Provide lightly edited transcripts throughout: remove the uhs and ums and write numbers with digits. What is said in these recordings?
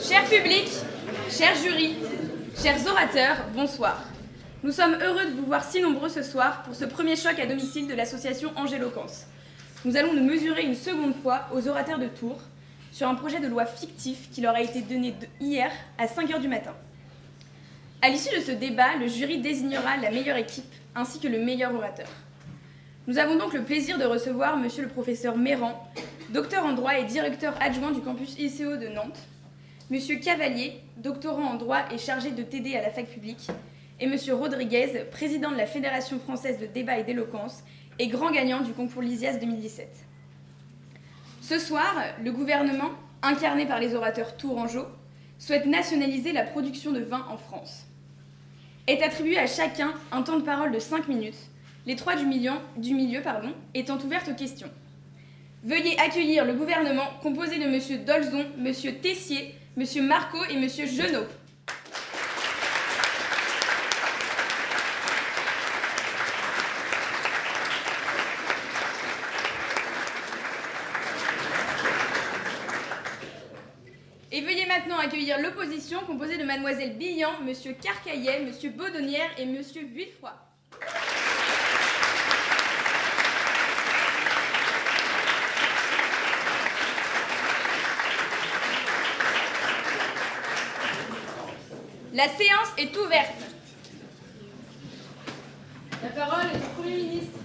Cher public, cher jury, chers orateurs, bonsoir. Nous sommes heureux de vous voir si nombreux ce soir pour ce premier choc à domicile de l'association Angéloquence. Nous allons nous mesurer une seconde fois aux orateurs de Tours sur un projet de loi fictif qui leur a été donné hier à 5 h du matin. À l'issue de ce débat, le jury désignera la meilleure équipe ainsi que le meilleur orateur. Nous avons donc le plaisir de recevoir monsieur le professeur Méran, docteur en droit et directeur adjoint du campus ICO de Nantes, monsieur Cavalier, doctorant en droit et chargé de TD à la fac publique, et monsieur Rodriguez, président de la Fédération française de débat et d'éloquence et grand gagnant du concours Lysias 2017. Ce soir, le gouvernement, incarné par les orateurs tourangeaux, souhaite nationaliser la production de vin en France. Est attribué à chacun un temps de parole de 5 minutes, les 3 du milieu étant ouvertes aux questions. Veuillez accueillir le gouvernement composé de monsieur Dolzon, monsieur Tessier, monsieur Marco et monsieur Genot. Et veuillez maintenant accueillir l'opposition composée de mademoiselle Billan, monsieur Carcaillet, monsieur Baudonnière et monsieur Villefroy. La séance est ouverte. La parole est au Premier ministre.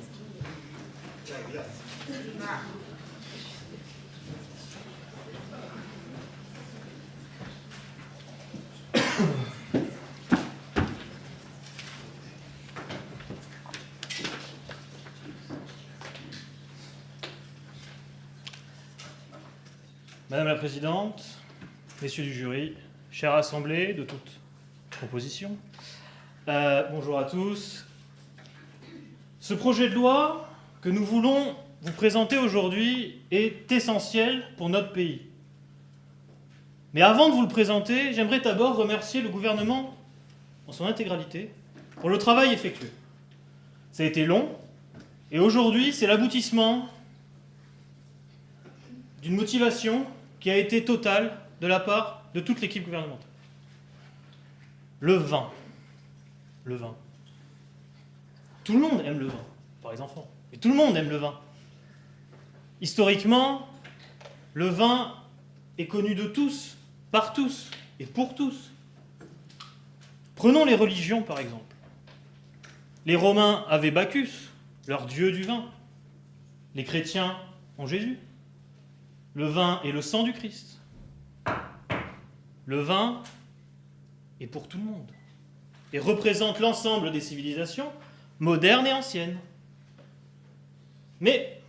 Madame la Présidente, messieurs du jury, chère assemblée de toute composition, bonjour à tous. Ce projet de loi que nous voulons vous présenter aujourd'hui est essentiel pour notre pays. Mais avant de vous le présenter, j'aimerais d'abord remercier le gouvernement en son intégralité pour le travail effectué. Ça a été long, et aujourd'hui, c'est l'aboutissement d'une motivation qui a été totale de la part de toute l'équipe gouvernementale. Le vin. Le vin. Tout le monde aime le vin, par les enfants. Et tout le monde aime le vin. Historiquement, le vin est connu de tous, par tous et pour tous. Prenons les religions, par exemple. Les Romains avaient Bacchus, leur dieu du vin. Les chrétiens ont Jésus. Le vin est le sang du Christ. Le vin est pour tout le monde et représente l'ensemble des civilisations modernes et anciennes. Mais,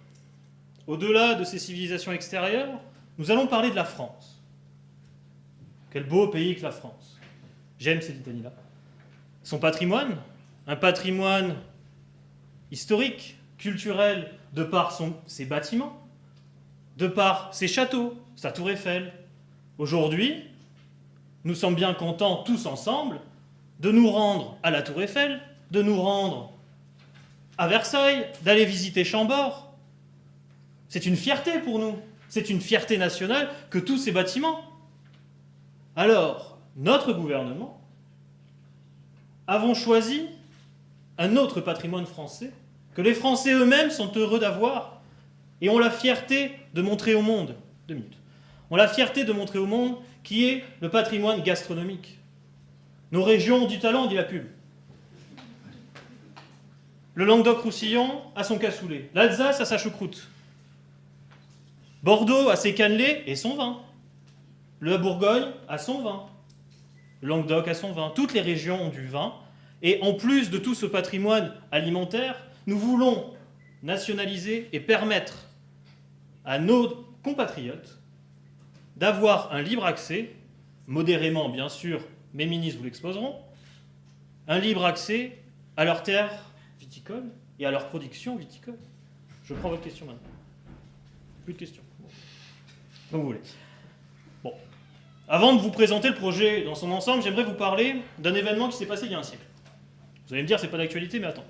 au-delà de ces civilisations extérieures, nous allons parler de la France. Quel beau pays que la France. J'aime cette litanie-là. Son patrimoine, un patrimoine historique, culturel, de par ses bâtiments, de par ses châteaux, sa tour Eiffel. Aujourd'hui, nous sommes bien contents tous ensemble de nous rendre à la tour Eiffel, de nous rendre à Versailles, d'aller visiter Chambord. C'est une fierté pour nous, c'est une fierté nationale que tous ces bâtiments. Alors, notre gouvernement avons choisi un autre patrimoine français que les Français eux-mêmes sont heureux d'avoir et ont la fierté de montrer au monde. 2 minutes. Ont la fierté de montrer au monde qui est le patrimoine gastronomique. Nos régions ont du talent, dit la pub. Le Languedoc-Roussillon a son cassoulet, l'Alsace a sa choucroute, Bordeaux a ses cannelés et son vin, la Bourgogne a son vin, le Languedoc a son vin. Toutes les régions ont du vin, et en plus de tout ce patrimoine alimentaire, nous voulons nationaliser et permettre à nos compatriotes d'avoir un libre accès, modérément bien sûr, mes ministres vous l'exposeront, un libre accès à leurs terres viticoles et à leur production viticole. Je prends votre question maintenant. Plus de questions. Comme vous voulez. Bon. Avant de vous présenter le projet dans son ensemble, j'aimerais vous parler d'un événement qui s'est passé il y a un siècle. Vous allez me dire, c'est pas d'actualité, mais attends.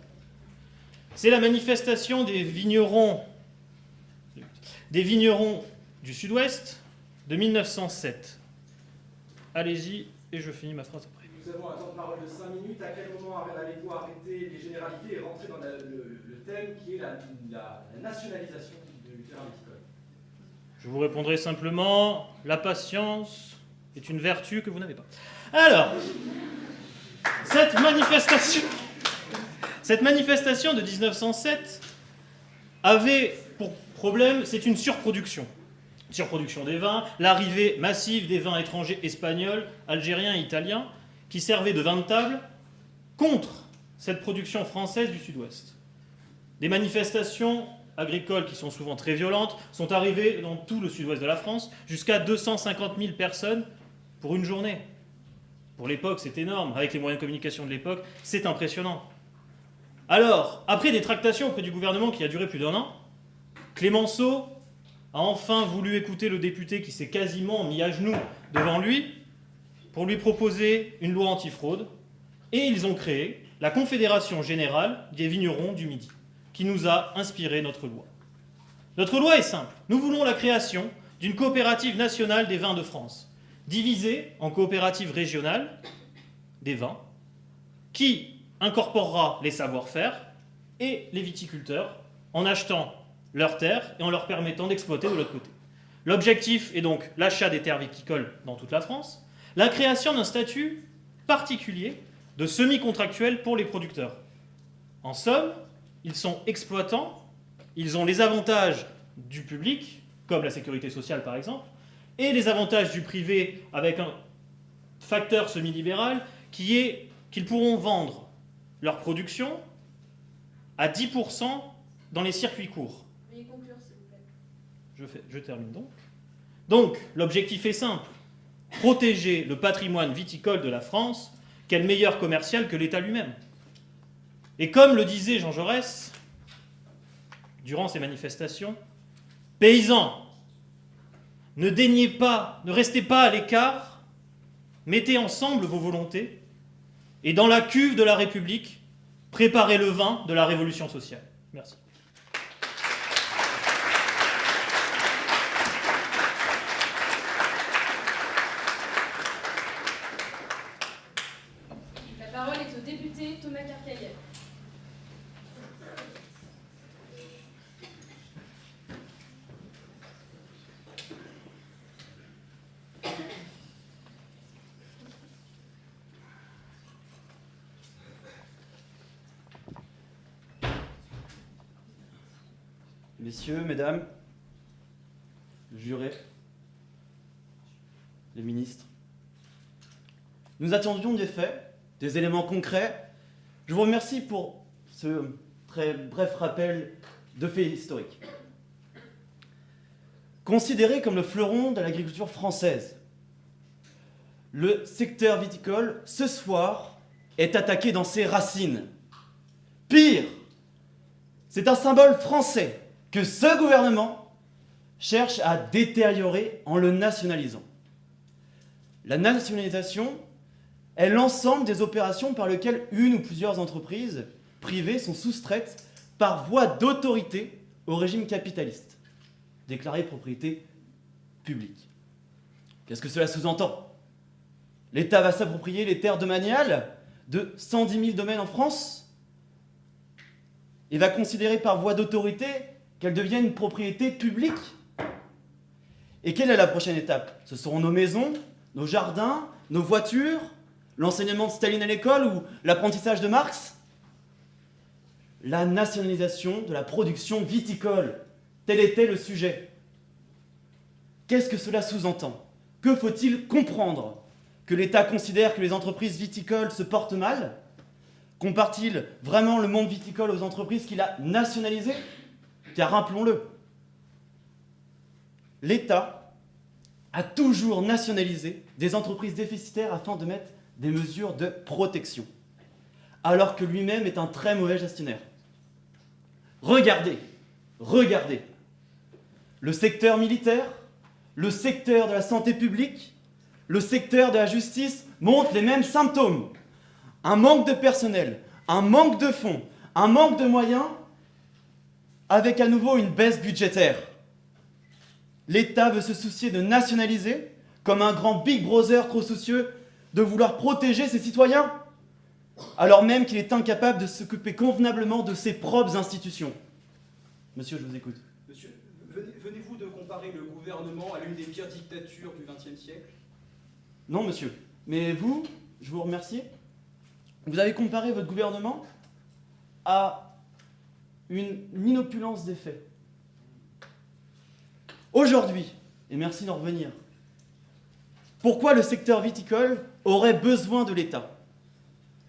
C'est la manifestation des vignerons du Sud-Ouest de 1907. allez-y, et je finis ma phrase après. Nous avons un temps de parole de 5 minutes. À quel moment allez-vous arrêter les généralités et rentrer dans le thème qui est la nationalisation du terrain viticole? Je vous répondrai simplement, la patience est une vertu que vous n'avez pas. Alors, cette manifestation de 1907 avait pour problème, c'est une surproduction. Surproduction des vins, l'arrivée massive des vins étrangers espagnols, algériens et italiens, qui servaient de vin de table contre cette production française du Sud-Ouest. Des manifestations agricoles qui sont souvent très violentes sont arrivées dans tout le Sud-Ouest de la France, jusqu'à 250 000 personnes pour une journée. Pour l'époque, c'est énorme. Avec les moyens de communication de l'époque, c'est impressionnant. Alors, après des tractations auprès du gouvernement qui a duré plus d'1 an, Clémenceau a enfin voulu écouter le député qui s'est quasiment mis à genoux devant lui pour lui proposer une loi antifraude. Et ils ont créé la Confédération Générale des Vignerons du Midi, qui nous a inspiré notre loi. Notre loi est simple. Nous voulons la création d'une coopérative nationale des vins de France, divisée en coopératives régionales des vins, qui incorporera les savoir-faire et les viticulteurs en achetant leurs terres et en leur permettant d'exploiter de l'autre côté. L'objectif est donc l'achat des terres viticoles dans toute la France, la création d'un statut particulier de semi-contractuel pour les producteurs. En somme, ils sont exploitants, ils ont les avantages du public, comme la sécurité sociale par exemple, et les avantages du privé avec un facteur semi-libéral qui est qu'ils pourront vendre leur production à 10% dans les circuits courts. Veuillez conclure, s'il vous plaît. Je termine donc. Donc, l'objectif est simple. Protéger le patrimoine viticole de la France, quel meilleur commercial que l'État lui-même. Et comme le disait Jean Jaurès, durant ces manifestations, paysans, ne daignez pas, ne restez pas à l'écart, mettez ensemble vos volontés, et dans la cuve de la République, préparez le vin de la révolution sociale. Merci. La parole est au député Thomas Carcaïel. Messieurs, mesdames, jurés, les ministres, nous attendions des faits, des éléments concrets. Je vous remercie pour ce très bref rappel de faits historiques. Considéré comme le fleuron de l'agriculture française, le secteur viticole, ce soir, est attaqué dans ses racines. Pire, c'est un symbole français que ce gouvernement cherche à détériorer en le nationalisant. La nationalisation est l'ensemble des opérations par lesquelles une ou plusieurs entreprises privées sont soustraites par voie d'autorité au régime capitaliste, déclarée propriété publique. Qu'est-ce que cela sous-entend? L'État va s'approprier les terres domaniales de 110 000 domaines en France et va considérer par voie d'autorité qu'elles deviennent propriété publique. Et quelle est la prochaine étape? Ce seront nos maisons, nos jardins, nos voitures, l'enseignement de Staline à l'école ou l'apprentissage de Marx? La nationalisation de la production viticole, tel était le sujet. Qu'est-ce que cela sous-entend? Que faut-il comprendre? Que l'État considère que les entreprises viticoles se portent mal? Compare-t-il vraiment le monde viticole aux entreprises qu'il a nationalisées? Car rappelons-le, l'État a toujours nationalisé des entreprises déficitaires afin de mettre des mesures de protection, alors que lui-même est un très mauvais gestionnaire. Regardez, le secteur militaire, le secteur de la santé publique, le secteur de la justice montrent les mêmes symptômes. Un manque de personnel, un manque de fonds, un manque de moyens, avec à nouveau une baisse budgétaire. L'État veut se soucier de nationaliser comme un grand Big Brother trop soucieux de vouloir protéger ses citoyens, alors même qu'il est incapable de s'occuper convenablement de ses propres institutions. Monsieur, je vous écoute. Monsieur, venez-vous de comparer le gouvernement à l'une des pires dictatures du XXe siècle? Non, monsieur. Mais vous, je vous remercie. Vous avez comparé votre gouvernement à une inopulence des faits. Aujourd'hui, et merci d'en revenir, pourquoi le secteur viticole aurait besoin de l'État?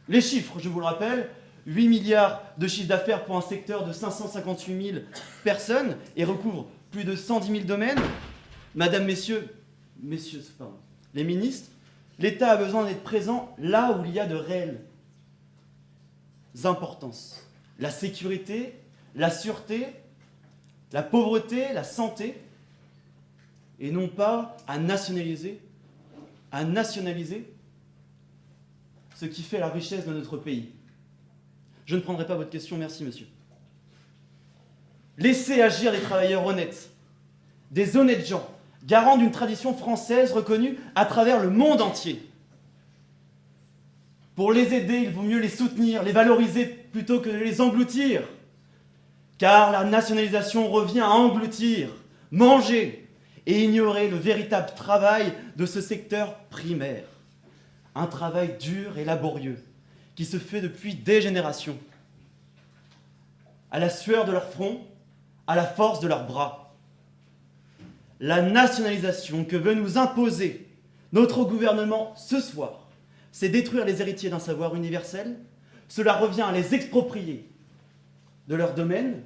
Les chiffres, je vous le rappelle, 8 milliards de chiffre d'affaires pour un secteur de 558 000 personnes et recouvre plus de 110 000 domaines. Madame, messieurs, les ministres, l'État a besoin d'être présent là où il y a de réelles importances. La sécurité, la sûreté, la pauvreté, la santé, et non pas à nationaliser ce qui fait la richesse de notre pays. Je ne prendrai pas votre question, merci monsieur. Laissez agir les travailleurs honnêtes, des honnêtes gens, garants d'une tradition française reconnue à travers le monde entier. Pour les aider, il vaut mieux les soutenir, les valoriser plutôt que de les engloutir. Car la nationalisation revient à engloutir, manger et ignorer le véritable travail de ce secteur primaire. Un travail dur et laborieux qui se fait depuis des générations. À la sueur de leur front, à la force de leurs bras. La nationalisation que veut nous imposer notre gouvernement ce soir, c'est détruire les héritiers d'un savoir universel. Cela revient à les exproprier de leur domaine.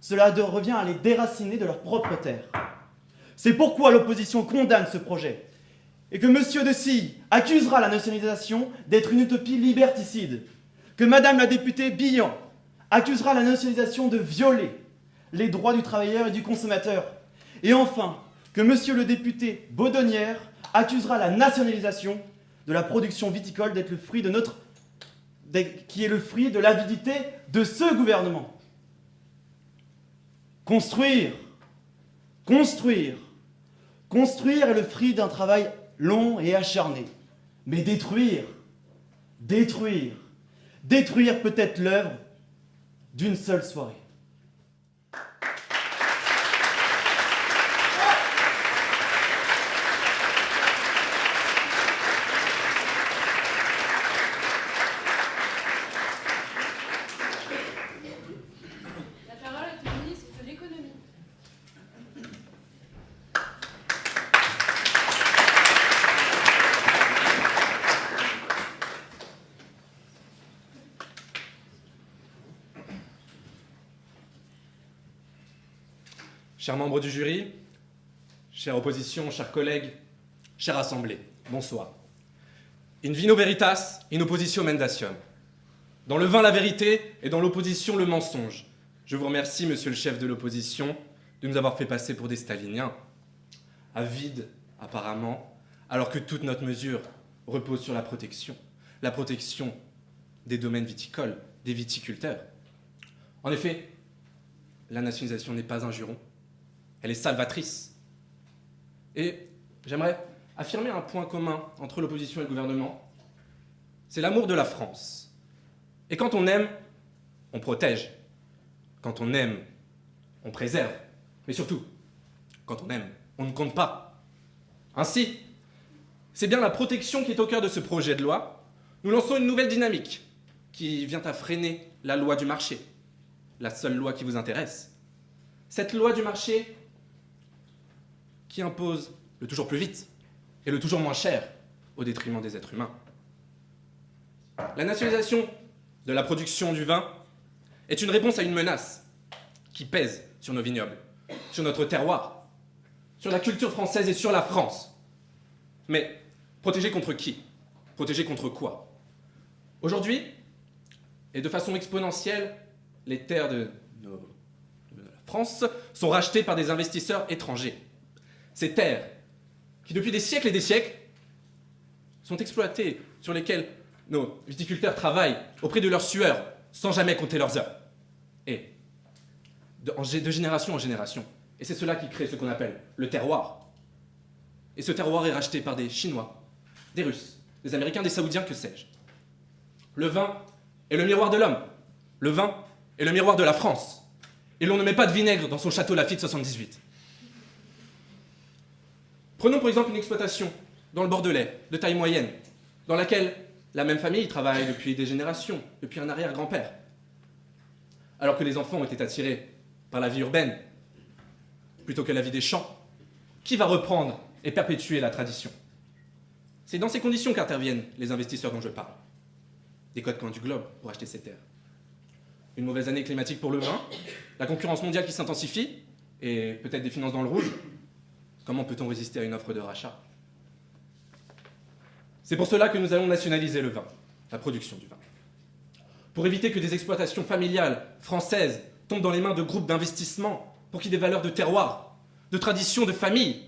Cela revient à les déraciner de leur propre terre. C'est pourquoi l'opposition condamne ce projet et que M. de Sille accusera la nationalisation d'être une utopie liberticide, que Madame la députée Billan accusera la nationalisation de violer les droits du travailleur et du consommateur, et enfin que M. le député Baudonnière accusera la nationalisation de la production viticole d'être le fruit qui est le fruit de l'avidité de ce gouvernement. Construire est le fruit d'un travail long et acharné. Mais détruire peut être l'œuvre d'une seule soirée. La parole est au ministre de l'économie. Chers membres du jury, chère opposition, chers collègues, chère assemblée, bonsoir. In vino veritas, in oppositio mendacium. Dans le vin la vérité et dans l'opposition le mensonge. Je vous remercie, monsieur le chef de l'opposition, de nous avoir fait passer pour des staliniens. Avides, apparemment, alors que toute notre mesure repose sur la protection des domaines viticoles, des viticulteurs. En effet, la nationalisation n'est pas un juron. Elle est salvatrice. Et j'aimerais affirmer un point commun entre l'opposition et le gouvernement. C'est l'amour de la France. Et quand on aime, on protège. Quand on aime, on préserve. Mais surtout, quand on aime, on ne compte pas. Ainsi, c'est bien la protection qui est au cœur de ce projet de loi. Nous lançons une nouvelle dynamique qui vient à freiner la loi du marché, la seule loi qui vous intéresse. Cette loi du marché qui impose le toujours plus vite et le toujours moins cher au détriment des êtres humains. La nationalisation de la production du vin est une réponse à une menace qui pèse sur nos vignobles, sur notre terroir, sur la culture française et sur la France. Mais protéger contre qui? Protéger contre quoi? Aujourd'hui, et de façon exponentielle, les terres de la France sont rachetées par des investisseurs étrangers. Ces terres, qui depuis des siècles et des siècles, sont exploitées, sur lesquelles nos viticulteurs travaillent auprès de leur sueur, sans jamais compter leurs heures. Et de génération en génération. Et c'est cela qui crée ce qu'on appelle le terroir. Et ce terroir est racheté par des Chinois, des Russes, des Américains, des Saoudiens, que sais-je. Le vin est le miroir de l'homme. Le vin est le miroir de la France. Et l'on ne met pas de vinaigre dans son château Lafite 78. Prenons pour exemple une exploitation dans le Bordelais, de taille moyenne, dans laquelle la même famille travaille depuis des générations, depuis un arrière-grand-père. Alors que les enfants ont été attirés par la vie urbaine, plutôt que la vie des champs, qui va reprendre et perpétuer la tradition? C'est dans ces conditions qu'interviennent les investisseurs dont je parle. Des quatre coins du globe pour acheter ces terres. Une mauvaise année climatique pour le vin, la concurrence mondiale qui s'intensifie, et peut-être des finances dans le rouge. Comment peut-on résister à une offre de rachat? C'est pour cela que nous allons nationaliser le vin, la production du vin. Pour éviter que des exploitations familiales françaises tombent dans les mains de groupes d'investissement pour qui des valeurs de terroir, de tradition, de famille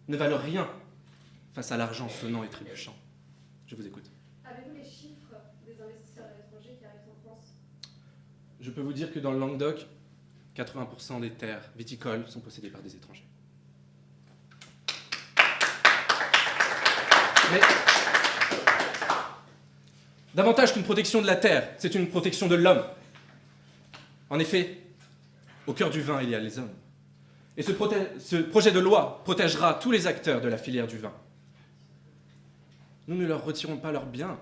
ne valent rien face à l'argent sonnant et trébuchant. Je vous écoute. Avez-vous les chiffres des investisseurs à l'étranger qui arrivent en France? Je peux vous dire que dans le Languedoc, 80% des terres viticoles sont possédées par des étrangers. Mais davantage qu'une protection de la terre, c'est une protection de l'homme. En effet, au cœur du vin, il y a les hommes. Et ce projet de loi protégera tous les acteurs de la filière du vin. Nous ne leur retirons pas leurs biens,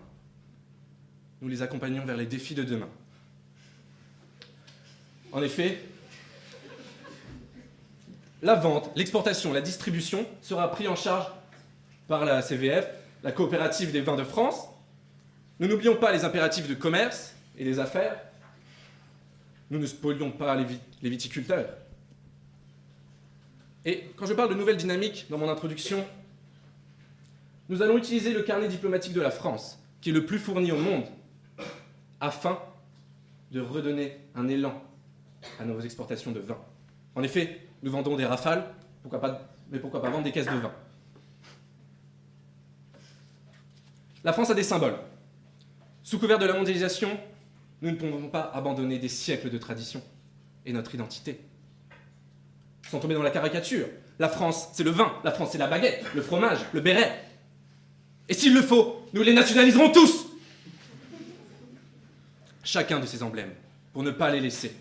nous les accompagnons vers les défis de demain. En effet, la vente, l'exportation, la distribution sera pris en charge par la CVF, la coopérative des vins de France. Nous n'oublions pas les impératifs de commerce et des affaires. Nous ne spolions pas les viticulteurs. Et quand je parle de nouvelle dynamique dans mon introduction, nous allons utiliser le carnet diplomatique de la France, qui est le plus fourni au monde, afin de redonner un élan à nos exportations de vin. En effet, nous vendons des rafales, mais pourquoi pas vendre des caisses de vin? La France a des symboles. Sous couvert de la mondialisation, nous ne pouvons pas abandonner des siècles de tradition et notre identité. Sans tomber dans la caricature, la France, c'est le vin, la France, c'est la baguette, le fromage, le béret. Et s'il le faut, nous les nationaliserons tous! Chacun de ces emblèmes, pour ne pas les laisser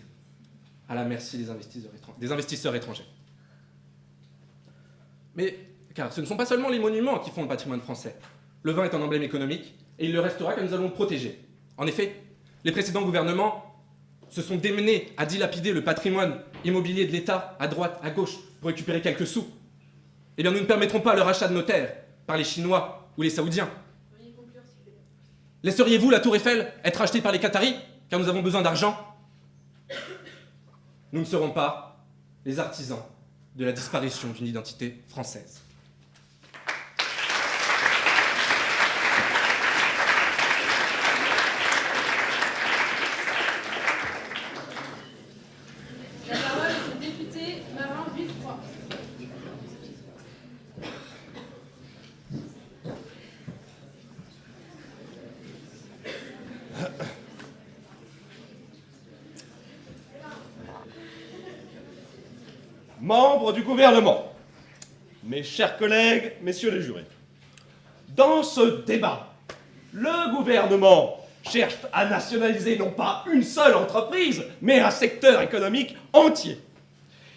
à la merci des investisseurs étrangers. Mais, car ce ne sont pas seulement les monuments qui font le patrimoine français. Le vin est un emblème économique, et il le restera car nous allons le protéger. En effet, les précédents gouvernements se sont démenés à dilapider le patrimoine immobilier de l'État à droite, à gauche, pour récupérer quelques sous. Eh bien, nous ne permettrons pas le rachat de nos terres par les Chinois ou les Saoudiens. Laisseriez-vous la Tour Eiffel être achetée par les Qataris, car nous avons besoin d'argent? Nous ne serons pas les artisans de la disparition d'une identité française. La parole est au député Marin Villefroy. Membres du gouvernement, mes chers collègues, messieurs les jurés, dans ce débat, le gouvernement cherche à nationaliser non pas une seule entreprise, mais un secteur économique entier.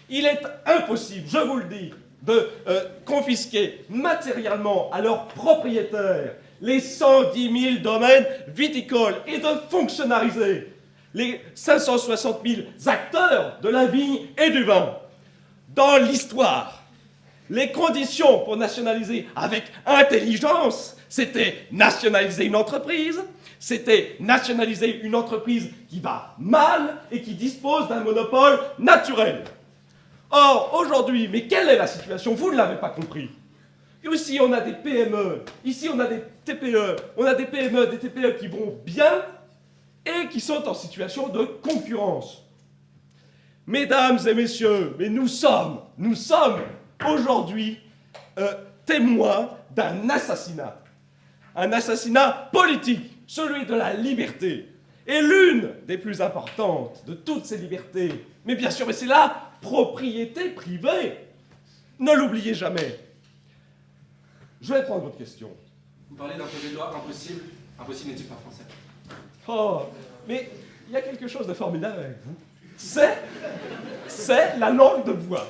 Il est impossible, je vous le dis, de confisquer matériellement à leurs propriétaires les 110 000 domaines viticoles et de fonctionnariser les 560 000 acteurs de la vigne et du vin. Dans l'histoire, les conditions pour nationaliser avec intelligence, c'était nationaliser une entreprise, c'était nationaliser une entreprise qui va mal et qui dispose d'un monopole naturel. Or, aujourd'hui, mais quelle est la situation? Vous ne l'avez pas compris. Ici, on a des PME, ici, on a des TPE, on a des PME, des TPE qui vont bien et qui sont en situation de concurrence. Mesdames et messieurs, mais nous sommes aujourd'hui témoins d'un assassinat politique, celui de la liberté, et l'une des plus importantes de toutes ces libertés, mais bien sûr, mais c'est la propriété privée. Ne l'oubliez jamais. Je vais prendre votre question. Vous parlez d'un projet de loi impossible. Impossible n'est-il pas français? Oh, mais il y a quelque chose de formidable avec vous. C'est la langue de bois.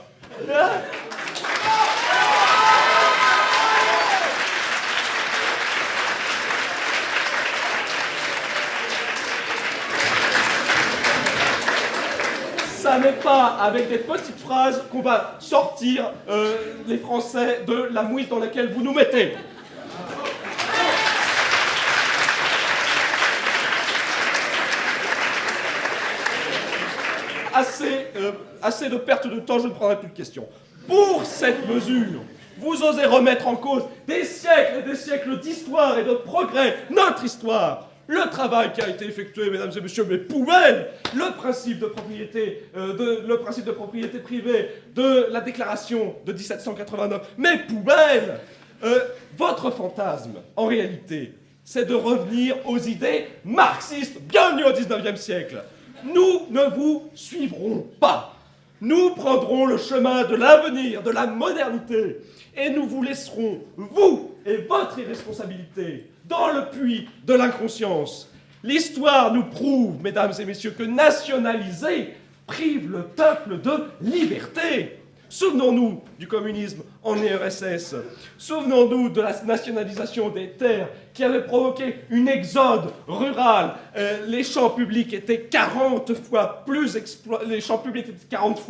Ça n'est pas avec des petites phrases qu'on va sortir les Français de la mouise dans laquelle vous nous mettez. Assez de perte de temps, je ne prendrai plus de questions. Pour cette mesure, vous osez remettre en cause des siècles et des siècles d'histoire et de progrès, notre histoire, le travail qui a été effectué, mesdames et messieurs, mes poubelles, le principe de propriété privée de la déclaration de 1789, mes poubelles. Votre fantasme, en réalité, c'est de revenir aux idées marxistes, bienvenue au 19e siècle. Nous ne vous suivrons pas. Nous prendrons le chemin de l'avenir, de la modernité, et nous vous laisserons, vous et votre irresponsabilité, dans le puits de l'inconscience. L'histoire nous prouve, mesdames et messieurs, que nationaliser prive le peuple de liberté. Souvenons-nous du communisme en URSS. Souvenons-nous de la nationalisation des terres qui avait provoqué une exode rurale. Les champs publics étaient 40 fois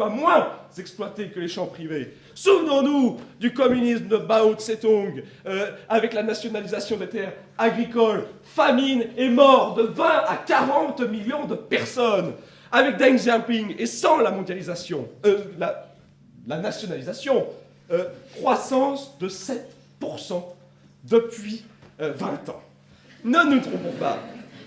moins exploités que les champs privés. Souvenons-nous du communisme de Mao Tse-tung avec la nationalisation des terres agricoles, famine et mort de 20 à 40 millions de personnes. Avec Deng Xiaoping et sans la mondialisation, la nationalisation, croissance de 7% depuis 20 ans. Ne nous trompons pas,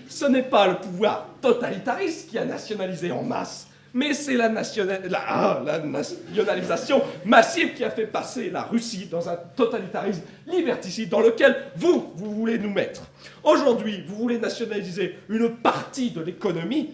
ce n'est pas le pouvoir totalitariste qui a nationalisé en masse, mais c'est la nationalisation massive qui a fait passer la Russie dans un totalitarisme liberticide dans lequel vous voulez nous mettre. Aujourd'hui, vous voulez nationaliser une partie de l'économie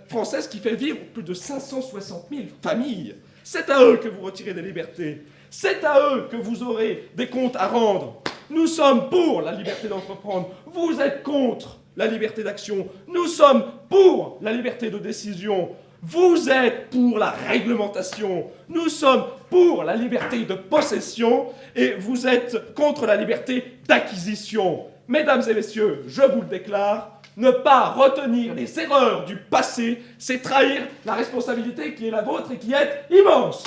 française qui fait vivre plus de 560 000 familles. C'est à eux que vous retirez des libertés. C'est à eux que vous aurez des comptes à rendre. Nous sommes pour la liberté d'entreprendre. Vous êtes contre la liberté d'action. Nous sommes pour la liberté de décision. Vous êtes pour la réglementation. Nous sommes pour la liberté de possession et vous êtes contre la liberté d'acquisition. Mesdames et messieurs, je vous le déclare, ne pas retenir les erreurs du passé, c'est trahir la responsabilité qui est la vôtre et qui est immense.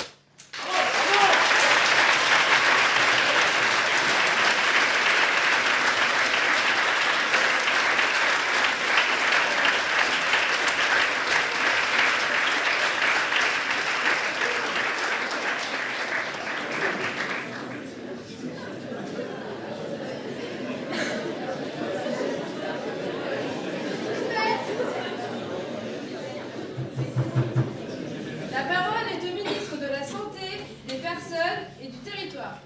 La parole est au ministre de la Santé, des Personnes et du Territoire.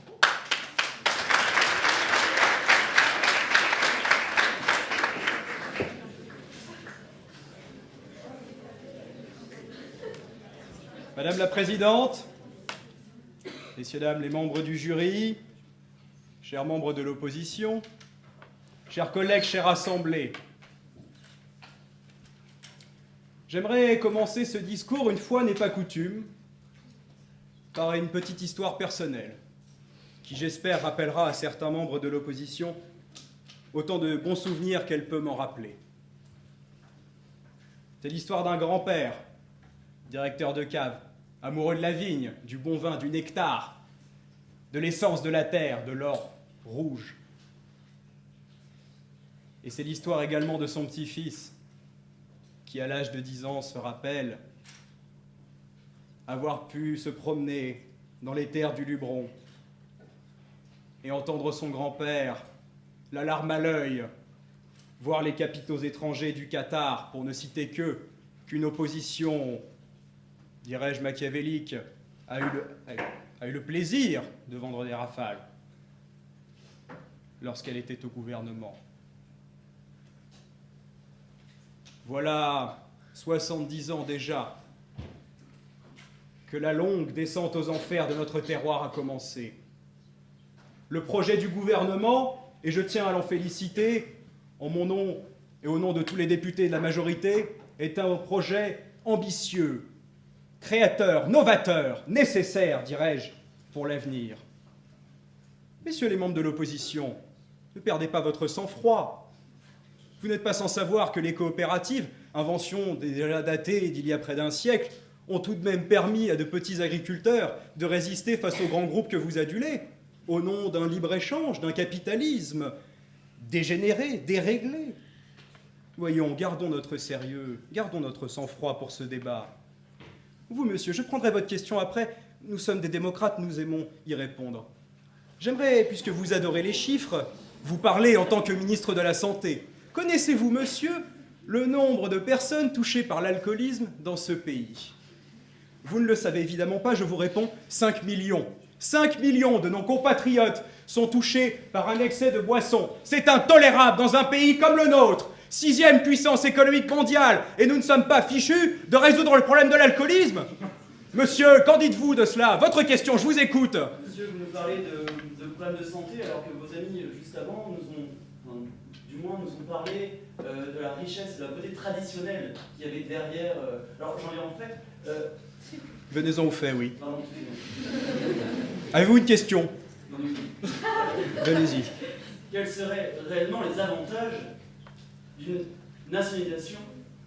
Madame la Présidente, messieurs, dames les membres du jury, chers membres de l'opposition, chers collègues, chère Assemblée, j'aimerais commencer ce discours, une fois n'est pas coutume, par une petite histoire personnelle, qui j'espère rappellera à certains membres de l'opposition autant de bons souvenirs qu'elle peut m'en rappeler. C'est l'histoire d'un grand-père, directeur de cave, amoureux de la vigne, du bon vin, du nectar, de l'essence de la terre, de l'or rouge. Et c'est l'histoire également de son petit-fils, qui à l'âge de 10 ans se rappelle avoir pu se promener dans les terres du Luberon et entendre son grand-père, la larme à l'œil, voir les capitaux étrangers du Qatar, pour ne citer qu'une opposition, dirais-je machiavélique, a eu le plaisir de vendre des rafales lorsqu'elle était au gouvernement. Voilà 70 ans déjà que la longue descente aux enfers de notre terroir a commencé. Le projet du gouvernement, et je tiens à l'en féliciter, en mon nom et au nom de tous les députés de la majorité, est un projet ambitieux, créateur, novateur, nécessaire, dirais-je, pour l'avenir. Messieurs les membres de l'opposition, ne perdez pas votre sang-froid. Vous n'êtes pas sans savoir que les coopératives, invention déjà datée d'il y a près d'un siècle, ont tout de même permis à de petits agriculteurs de résister face aux grands groupes que vous adulez, au nom d'un libre-échange, d'un capitalisme dégénéré, déréglé. Voyons, gardons notre sérieux, gardons notre sang-froid pour ce débat. Vous, monsieur, je prendrai votre question après. Nous sommes des démocrates, nous aimons y répondre. J'aimerais, puisque vous adorez les chiffres, vous parler en tant que ministre de la Santé. Connaissez-vous, monsieur, le nombre de personnes touchées par l'alcoolisme dans ce pays? Vous ne le savez évidemment pas, je vous réponds 5 millions. 5 millions de nos compatriotes sont touchés par un excès de boisson. C'est intolérable dans un pays comme le nôtre, 6e puissance économique mondiale, et nous ne sommes pas fichus de résoudre le problème de l'alcoolisme. Monsieur, qu'en dites-vous de cela? Votre question, je vous écoute. Monsieur, vous nous parlez de problèmes de santé alors que vos amis, juste avant, nous ont parlé de la richesse, de la beauté traditionnelle qu'il y avait derrière. Alors, j'en ai en fait. Venez-en au fait, oui. Pardon, Avez-vous une question? non, oui. Venez-y. Quels seraient réellement les avantages d'une nationalisation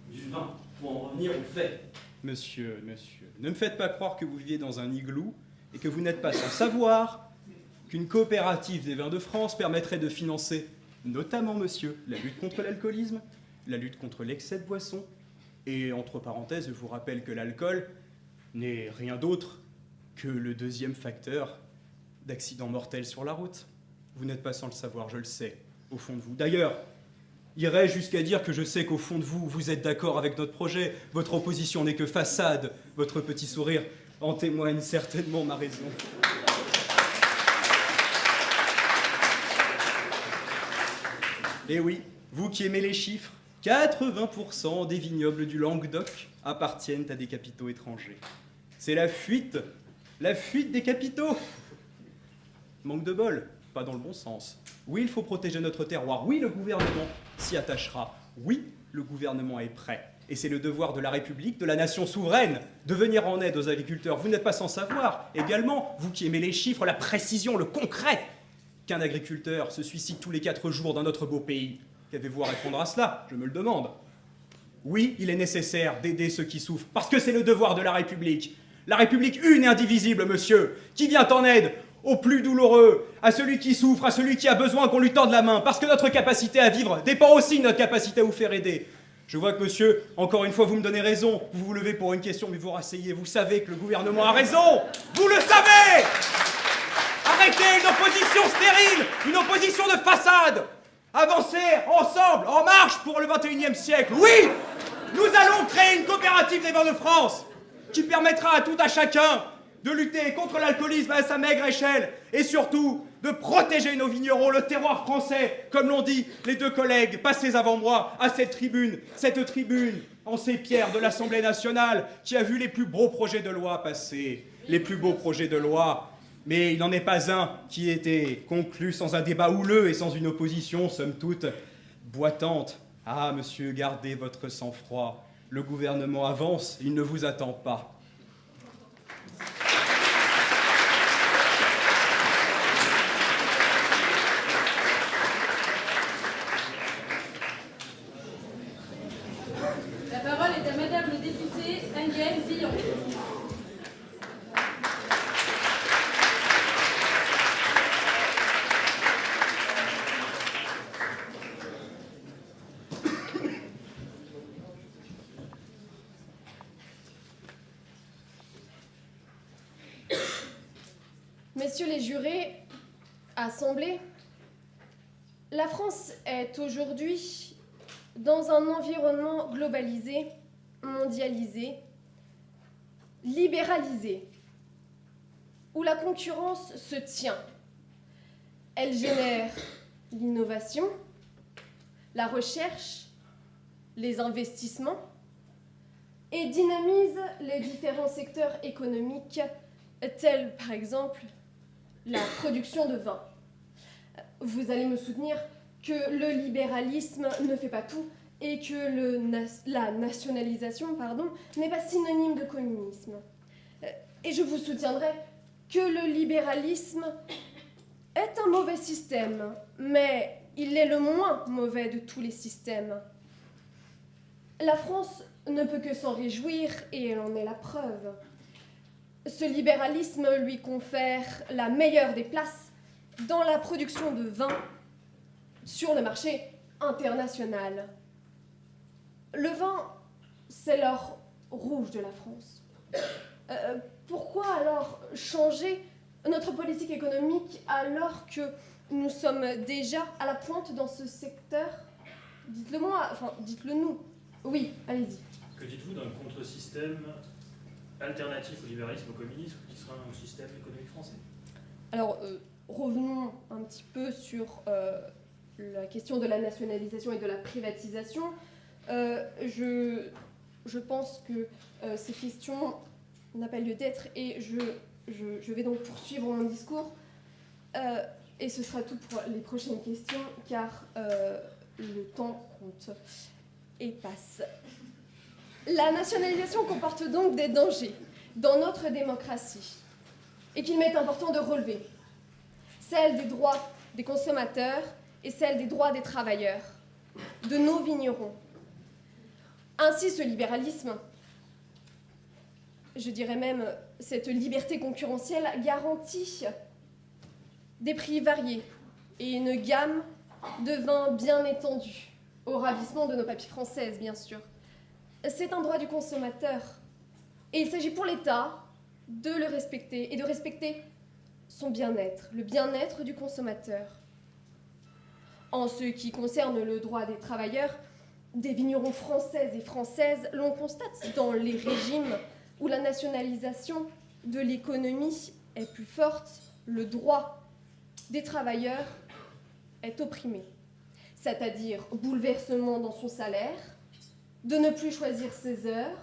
du vin, pour en revenir aux faits? Monsieur, ne me faites pas croire que vous viviez dans un igloo et que vous n'êtes pas sans savoir qu'une coopérative des vins de France permettrait de financer, notamment, monsieur, la lutte contre l'alcoolisme, la lutte contre l'excès de boisson, et entre parenthèses, je vous rappelle que l'alcool n'est rien d'autre que le deuxième facteur d'accidents mortels sur la route. Vous n'êtes pas sans le savoir, je le sais, au fond de vous. D'ailleurs, irais jusqu'à dire que je sais qu'au fond de vous, vous êtes d'accord avec notre projet. Votre opposition n'est que façade. Votre petit sourire en témoigne certainement ma raison. Et oui, vous qui aimez les chiffres, 80% des vignobles du Languedoc appartiennent à des capitaux étrangers. C'est la fuite des capitaux. Manque de bol, pas dans le bon sens. Oui, il faut protéger notre terroir. Oui, le gouvernement s'y attachera. Oui, le gouvernement est prêt. Et c'est le devoir de la République, de la nation souveraine, de venir en aide aux agriculteurs. Vous n'êtes pas sans savoir, également, vous qui aimez les chiffres, la précision, le concret, qu'un agriculteur se suicide tous les 4 jours dans notre beau pays. Qu'avez-vous à répondre à cela? Je me le demande. Oui, il est nécessaire d'aider ceux qui souffrent, parce que c'est le devoir de la République. La République une et indivisible, monsieur, qui vient en aide au plus douloureux, à celui qui souffre, à celui qui a besoin qu'on lui tende la main, parce que notre capacité à vivre dépend aussi de notre capacité à vous faire aider. Je vois que, monsieur, encore une fois, vous me donnez raison. Vous vous levez pour une question, mais vous rasseyez. Vous savez que le gouvernement a raison. Vous le savez. Arrêtez une opposition stérile, une opposition de façade. Avancez ensemble, en marche pour le 21e siècle. Oui, nous allons créer une coopérative des vins de France qui permettra à tout à chacun de lutter contre l'alcoolisme à sa maigre échelle et surtout de protéger nos vignerons, le terroir français, comme l'ont dit les 2 collègues passés avant moi à cette tribune en ces pierres de l'Assemblée nationale qui a vu les plus beaux projets de loi passer, les plus beaux projets de loi. Mais il n'en est pas un qui était conclu sans un débat houleux et sans une opposition, somme toute, boitante. Ah, monsieur, gardez votre sang-froid. Le gouvernement avance, il ne vous attend pas. La parole est à Madame le député Ingène Villon. Messieurs les jurés, assemblés, la France est aujourd'hui dans un environnement globalisé, mondialisé, libéralisé, où la concurrence se tient. Elle génère l'innovation, la recherche, les investissements et dynamise les différents secteurs économiques tels par exemple la production de vin. Vous allez me soutenir que le libéralisme ne fait pas tout et que la nationalisation, n'est pas synonyme de communisme. Et je vous soutiendrai que le libéralisme est un mauvais système, mais il est le moins mauvais de tous les systèmes. La France ne peut que s'en réjouir et elle en est la preuve. Ce libéralisme lui confère la meilleure des places dans la production de vin sur le marché international. Le vin, c'est l'or rouge de la France. Pourquoi alors changer notre politique économique alors que nous sommes déjà à la pointe dans ce secteur? Dites-le moi, enfin dites-le nous. Oui, allez-y. Que dites-vous d'un contre-système alternatif au libéralisme, au communisme, qui sera un système économique français? Alors, revenons un petit peu sur la question de la nationalisation et de la privatisation. Je pense que ces questions n'a pas lieu d'être et je vais donc poursuivre mon discours et ce sera tout pour les prochaines questions car le temps compte et passe. La nationalisation comporte donc des dangers dans notre démocratie et qu'il m'est important de relever. Celle des droits des consommateurs et celle des droits des travailleurs, de nos vignerons. Ainsi, ce libéralisme, je dirais même cette liberté concurrentielle, garantit des prix variés et une gamme de vins bien étendue, au ravissement de nos papilles françaises, bien sûr. C'est un droit du consommateur et il s'agit pour l'État de le respecter et de respecter son bien-être, le bien-être du consommateur. En ce qui concerne le droit des travailleurs, des vignerons françaises et françaises, l'on constate dans les régimes où la nationalisation de l'économie est plus forte, le droit des travailleurs est opprimé. C'est-à-dire bouleversement dans son salaire, de ne plus choisir ses heures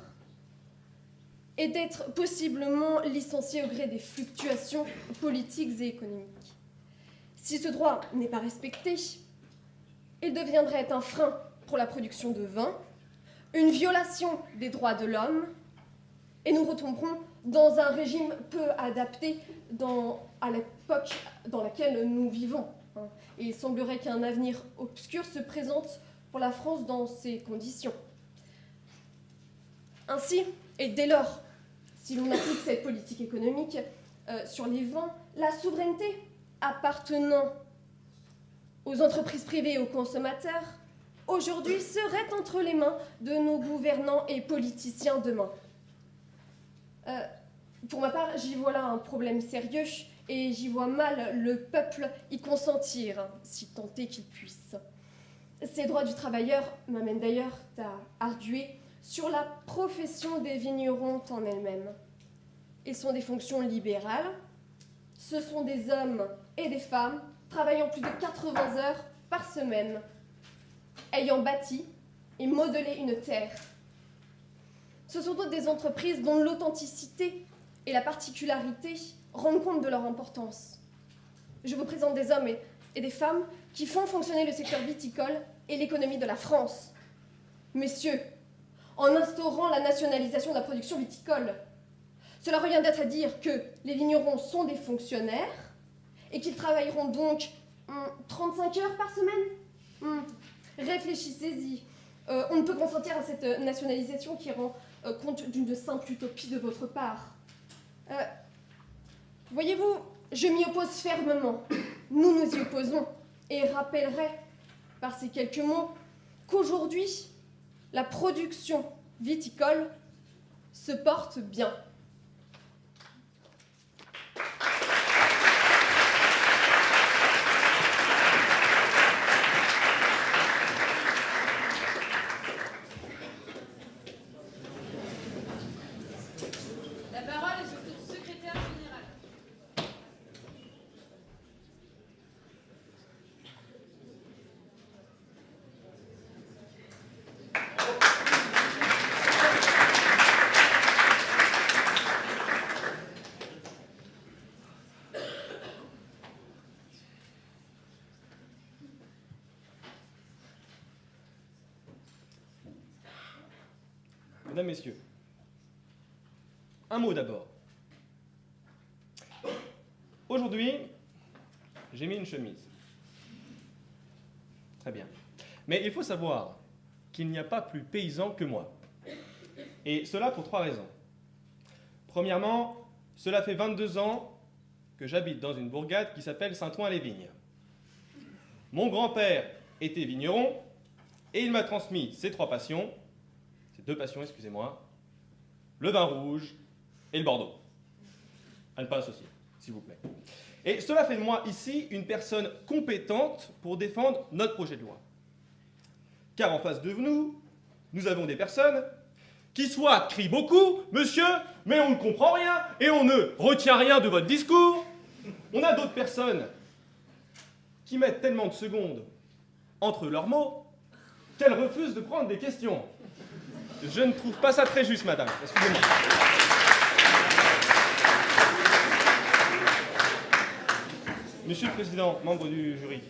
et d'être possiblement licencié au gré des fluctuations politiques et économiques. Si ce droit n'est pas respecté, il deviendrait un frein pour la production de vin, une violation des droits de l'homme, et nous retomberons dans un régime peu adapté à l'époque dans laquelle nous vivons. Et il semblerait qu'un avenir obscur se présente pour la France dans ces conditions. Ainsi, et dès lors, si l'on applique cette politique économique sur les vins, la souveraineté appartenant aux entreprises privées et aux consommateurs, aujourd'hui serait entre les mains de nos gouvernants et politiciens demain. Pour ma part, j'y vois là un problème sérieux et j'y vois mal le peuple y consentir, si tant est qu'il puisse. Ces droits du travailleur m'amènent d'ailleurs à arguer sur la profession des vignerons en elle-même. Ils sont des fonctions libérales, ce sont des hommes et des femmes travaillant plus de 80 heures par semaine, ayant bâti et modelé une terre. Ce sont toutes des entreprises dont l'authenticité et la particularité rendent compte de leur importance. Je vous présente des hommes et des femmes qui font fonctionner le secteur viticole et l'économie de la France. Messieurs, en instaurant la nationalisation de la production viticole, cela reviendrait à dire que les vignerons sont des fonctionnaires et qu'ils travailleront donc 35 heures par semaine. Réfléchissez-y. On ne peut consentir à cette nationalisation qui rend compte d'une simple utopie de votre part. Voyez-vous, je m'y oppose fermement. Nous nous y opposons. Et rappellerai, par ces quelques mots, qu'aujourd'hui, la production viticole se porte bien. La parole est au secrétaire général. Mesdames, Messieurs, un mot d'abord. Aujourd'hui, j'ai mis une chemise. Très bien. Mais il faut savoir qu'il n'y a pas plus paysan que moi. Et cela pour 3 raisons. Premièrement, cela fait 22 ans que j'habite dans une bourgade qui s'appelle Saint-Ouen-les-Vignes. Mon grand-père était vigneron et il m'a transmis ces 2 passions, excusez-moi, le vin rouge et le Bordeaux. À ne pas associer, s'il vous plaît. Et cela fait de moi ici une personne compétente pour défendre notre projet de loi. Car en face de nous, nous avons des personnes qui soit crient beaucoup, monsieur, mais on ne comprend rien et on ne retient rien de votre discours. On a d'autres personnes qui mettent tellement de secondes entre leurs mots qu'elles refusent de prendre des questions. Je ne trouve pas ça très juste, madame. Excusez-moi. Monsieur le Président, membre du jury,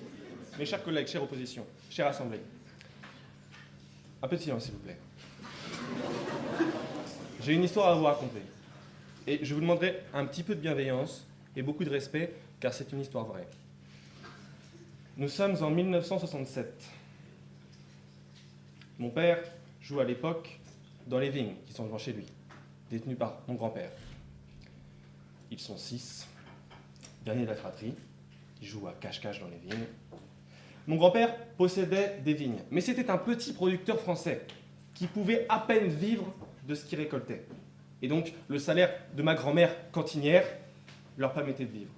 mes chers collègues, chère opposition, chère Assemblée, un peu de silence, s'il vous plaît. J'ai une histoire à vous raconter. Et je vous demanderai un petit peu de bienveillance et beaucoup de respect, car c'est une histoire vraie. Nous sommes en 1967. Mon père joue à l'époque dans les vignes qui sont devant chez lui, détenues par mon grand-père. Ils sont 6, dernier de la fratrie. Ils jouent à cache-cache dans les vignes. Mon grand-père possédait des vignes, mais c'était un petit producteur français qui pouvait à peine vivre de ce qu'il récoltait. Et donc, le salaire de ma grand-mère cantinière leur permettait de vivre.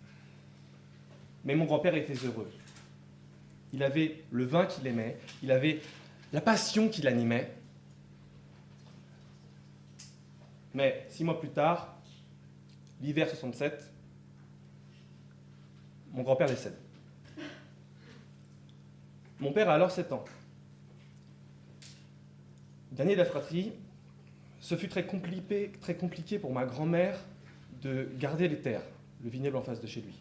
Mais mon grand-père était heureux. Il avait le vin qu'il aimait, il avait la passion qui l'animait. Mais 6 mois plus tard, l'hiver 67, mon grand-père décède. Mon père a alors 7 ans. Dernier de la fratrie, ce fut très compliqué pour ma grand-mère de garder les terres, le vignoble en face de chez lui.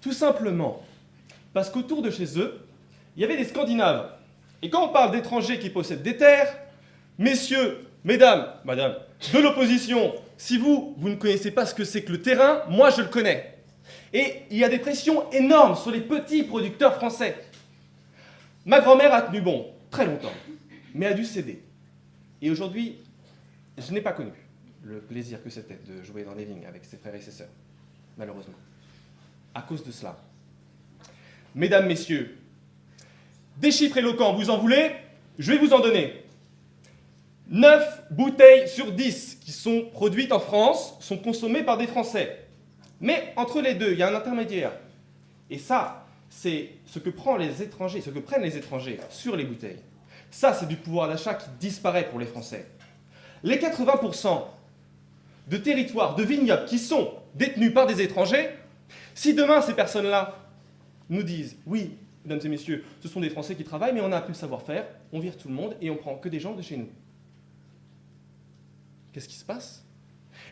Tout simplement parce qu'autour de chez eux, il y avait des Scandinaves. Et quand on parle d'étrangers qui possèdent des terres, messieurs, mesdames, madame, de l'opposition, si vous ne connaissez pas ce que c'est que le terrain, moi je le connais. Et il y a des pressions énormes sur les petits producteurs français. Ma grand-mère a tenu bon très longtemps, mais a dû céder. Et aujourd'hui, je n'ai pas connu le plaisir que c'était de jouer dans les vignes avec ses frères et ses sœurs, malheureusement. À cause de cela. Mesdames, messieurs, des chiffres éloquents, vous en voulez? Je vais vous en donner. 9 bouteilles sur 10 qui sont produites en France sont consommées par des Français. Mais entre les deux, il y a un intermédiaire. Et ça, c'est ce que prennent les étrangers sur les bouteilles. Ça, c'est du pouvoir d'achat qui disparaît pour les Français. Les 80% de territoires, de vignobles qui sont détenus par des étrangers, si demain ces personnes-là nous disent « Oui, mesdames et messieurs, ce sont des Français qui travaillent, mais on n'a plus le savoir-faire, on vire tout le monde et on prend que des gens de chez nous. » Qu'est-ce qui se passe?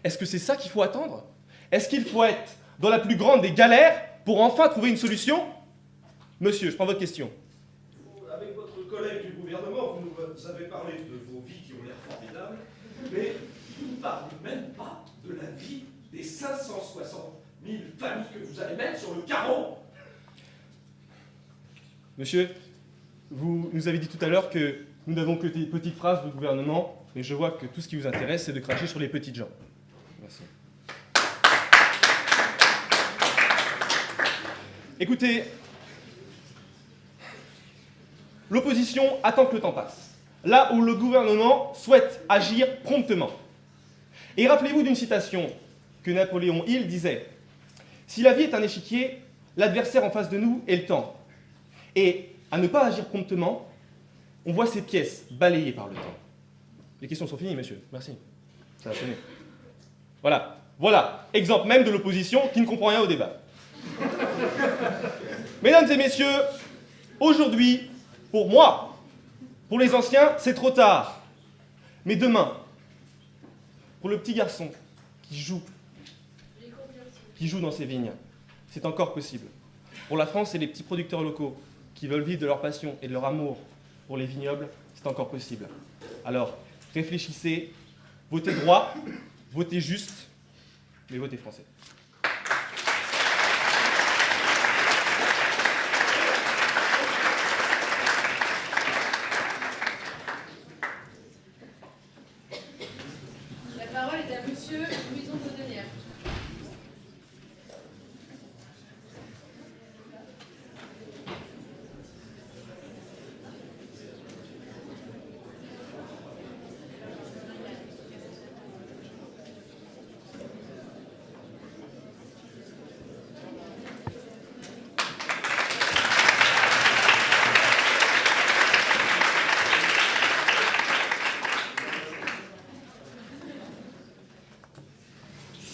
Est-ce que c'est ça qu'il faut attendre? Est-ce qu'il faut être dans la plus grande des galères pour enfin trouver une solution? Monsieur, je prends votre question. Avec votre collègue du gouvernement, vous nous avez parlé de vos vies qui ont l'air formidables, mais vous ne parlez même pas de la vie des 560 000 familles que vous allez mettre sur le carreau. Monsieur, vous nous avez dit tout à l'heure que nous n'avons que des petites phrases du gouvernement, mais je vois que tout ce qui vous intéresse, c'est de cracher sur les petites gens. Merci. Écoutez, l'opposition attend que le temps passe, là où le gouvernement souhaite agir promptement. Et rappelez-vous d'une citation que Napoléon Hill disait « Si la vie est un échiquier, l'adversaire en face de nous est le temps. Et à ne pas agir promptement, on voit ces pièces balayées par le temps. » Les questions sont finies, monsieur. Merci. Ça a sonné. Voilà, exemple même de l'opposition qui ne comprend rien au débat. Mesdames et messieurs, aujourd'hui, pour moi, pour les anciens, c'est trop tard. Mais demain, pour le petit garçon qui joue dans ses vignes, c'est encore possible. Pour la France et les petits producteurs locaux qui veulent vivre de leur passion et de leur amour pour les vignobles, c'est encore possible. Alors, Réfléchissez, votez droit, votez juste, mais votez français. La parole est à monsieur Louison Baudelière.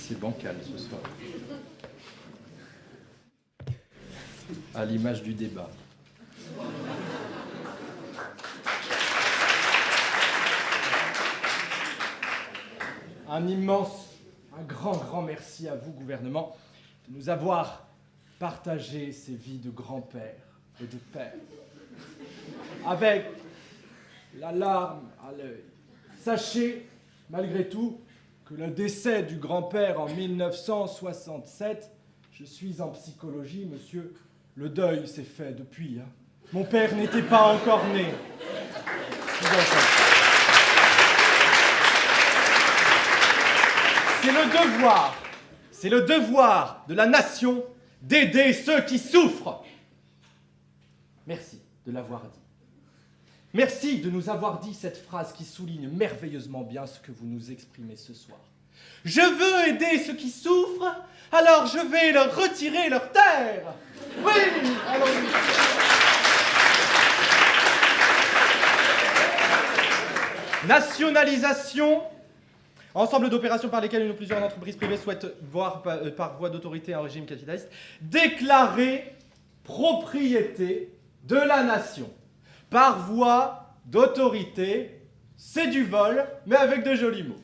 C'est bancal ce soir. À l'image du débat. Un grand merci à vous, gouvernement, de nous avoir partagé ces vies de grand-père et de père. Avec la larme à l'œil. Sachez, malgré tout, que le décès du grand-père en 1967, je suis en psychologie, monsieur, le deuil s'est fait depuis. Hein. Mon père n'était pas encore né. C'est le devoir de la nation d'aider ceux qui souffrent. Merci de l'avoir dit. Merci de nous avoir dit cette phrase qui souligne merveilleusement bien ce que vous nous exprimez ce soir. Je veux aider ceux qui souffrent, alors je vais leur retirer leur terre. Oui, allons-y. Nationalisation. Ensemble d'opérations par lesquelles une ou plusieurs entreprises privées souhaitent voir par voie d'autorité un régime capitaliste déclarer propriété de la nation. Par voie d'autorité, c'est du vol, mais avec de jolis mots.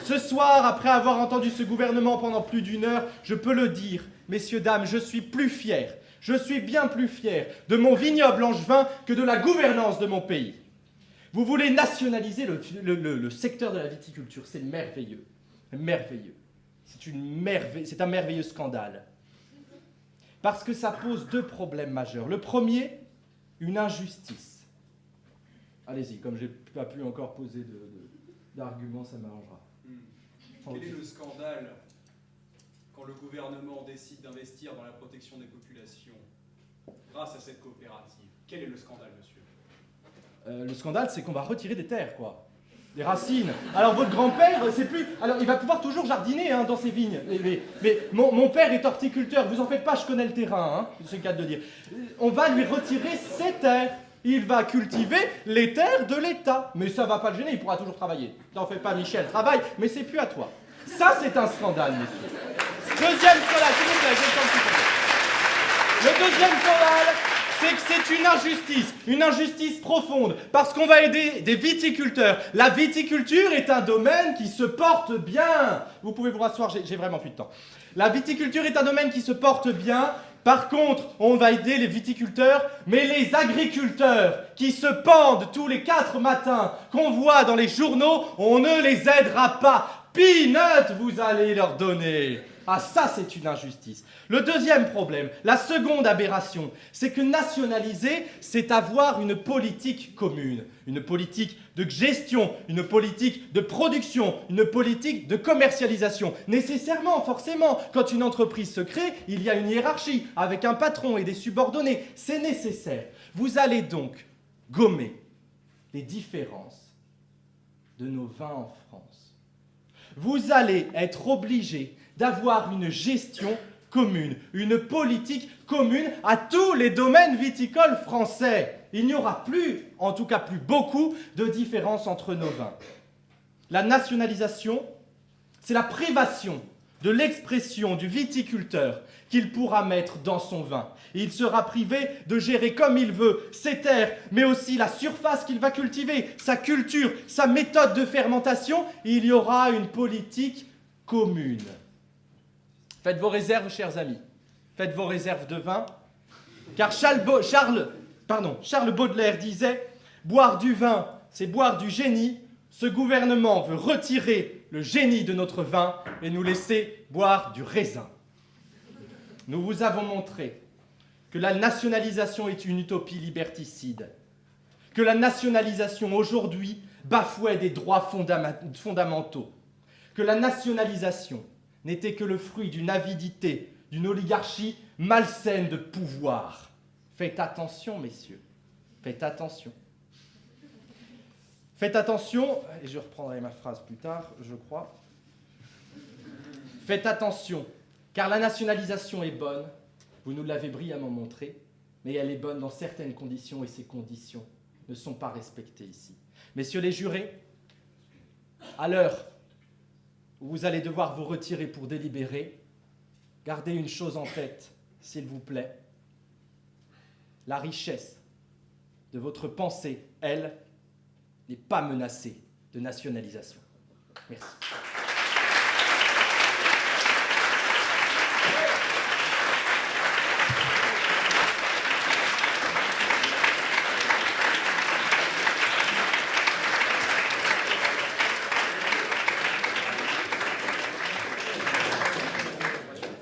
Ce soir, après avoir entendu ce gouvernement pendant plus d'une heure, je peux le dire, messieurs, dames, je suis plus fier, je suis bien plus fier de mon vignoble angevin que de la gouvernance de mon pays. Vous voulez nationaliser le secteur de la viticulture, c'est merveilleux. Merveilleux. C'est un merveilleux scandale. Parce que ça pose deux problèmes majeurs. Le premier, une injustice. Allez-y, comme je n'ai pas pu encore poser d'arguments, ça m'arrangera. Quel est le scandale quand le gouvernement décide d'investir dans la protection des populations grâce à cette coopérative? Quel est le scandale, monsieur? Le scandale, c'est qu'on va retirer des terres, quoi. Des racines. Alors, votre grand-père, c'est plus... Alors, il va pouvoir toujours jardiner hein, dans ses vignes. Mais mon père est horticulteur. Vous en faites pas, je connais le terrain, hein. C'est le cas de le dire. On va lui retirer ses terres. Il va cultiver les terres de l'État. Mais ça va pas le gêner, il pourra toujours travailler. T'en fais pas, Michel, travaille, mais c'est plus à toi. Ça, c'est un scandale, monsieur. Deuxième scandale, s'il vous plaît, le deuxième scandale, c'est que c'est une injustice profonde, parce qu'on va aider des viticulteurs. La viticulture est un domaine qui se porte bien. Vous pouvez vous rasseoir, j'ai vraiment plus de temps. La viticulture est un domaine qui se porte bien. Par contre, on va aider les viticulteurs, mais les agriculteurs qui se pendent tous les 4 matins, qu'on voit dans les journaux, on ne les aidera pas. Peanuts, vous allez leur donner. Ah, ça, c'est une injustice. Le deuxième problème, la seconde aberration, c'est que nationaliser, c'est avoir une politique commune. Une politique de gestion, une politique de production, une politique de commercialisation. Nécessairement, forcément, quand une entreprise se crée, il y a une hiérarchie avec un patron et des subordonnés. C'est nécessaire. Vous allez donc gommer les différences de nos vins en France. Vous allez être obligés d'avoir une gestion commune, une politique commune à tous les domaines viticoles français. Il n'y aura plus, en tout cas plus beaucoup, de différence entre nos vins. La nationalisation, c'est la privation de l'expression du viticulteur qu'il pourra mettre dans son vin. Et il sera privé de gérer comme il veut ses terres, mais aussi la surface qu'il va cultiver, sa culture, sa méthode de fermentation. Il y aura une politique commune. Faites vos réserves, chers amis. Faites vos réserves de vin. Car Charles Baudelaire disait « Boire du vin, c'est boire du génie. Ce gouvernement veut retirer le génie de notre vin et nous laisser boire du raisin. Nous vous avons montré que la nationalisation est une utopie liberticide, que la nationalisation aujourd'hui bafouait des droits fondamentaux, que la nationalisation n'était que le fruit d'une avidité, d'une oligarchie malsaine de pouvoir. Faites attention, messieurs, faites attention. Faites attention, et je reprendrai ma phrase plus tard, je crois. Faites attention, car la nationalisation est bonne, vous nous l'avez brillamment montré, mais elle est bonne dans certaines conditions, et ces conditions ne sont pas respectées ici. Messieurs les jurés, à l'heure où vous allez devoir vous retirer pour délibérer, gardez une chose en tête, s'il vous plaît. La richesse de votre pensée, elle, n'est pas menacée de nationalisation. Merci.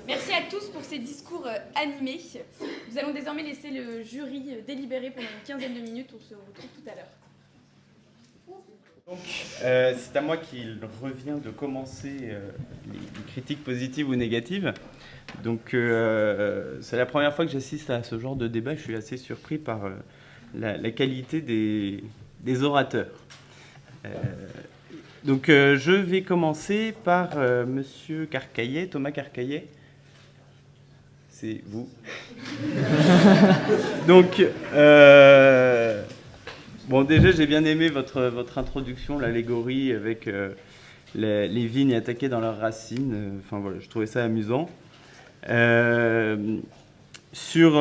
Merci à tous pour ces discours animés. Nous allons désormais laisser le jury délibérer pendant une quinzaine de minutes. On se retrouve tout à l'heure. Donc, c'est à moi qu'il revient de commencer les critiques positives ou négatives. Donc, c'est la première fois que j'assiste à ce genre de débat. Je suis assez surpris par la qualité des orateurs. Donc, je vais commencer par Monsieur Carcaillet, Thomas Carcaillet. C'est vous. Donc, bon, déjà, j'ai bien aimé votre introduction, l'allégorie avec les vignes attaquées dans leurs racines. Enfin, voilà, je trouvais ça amusant. Donc, sur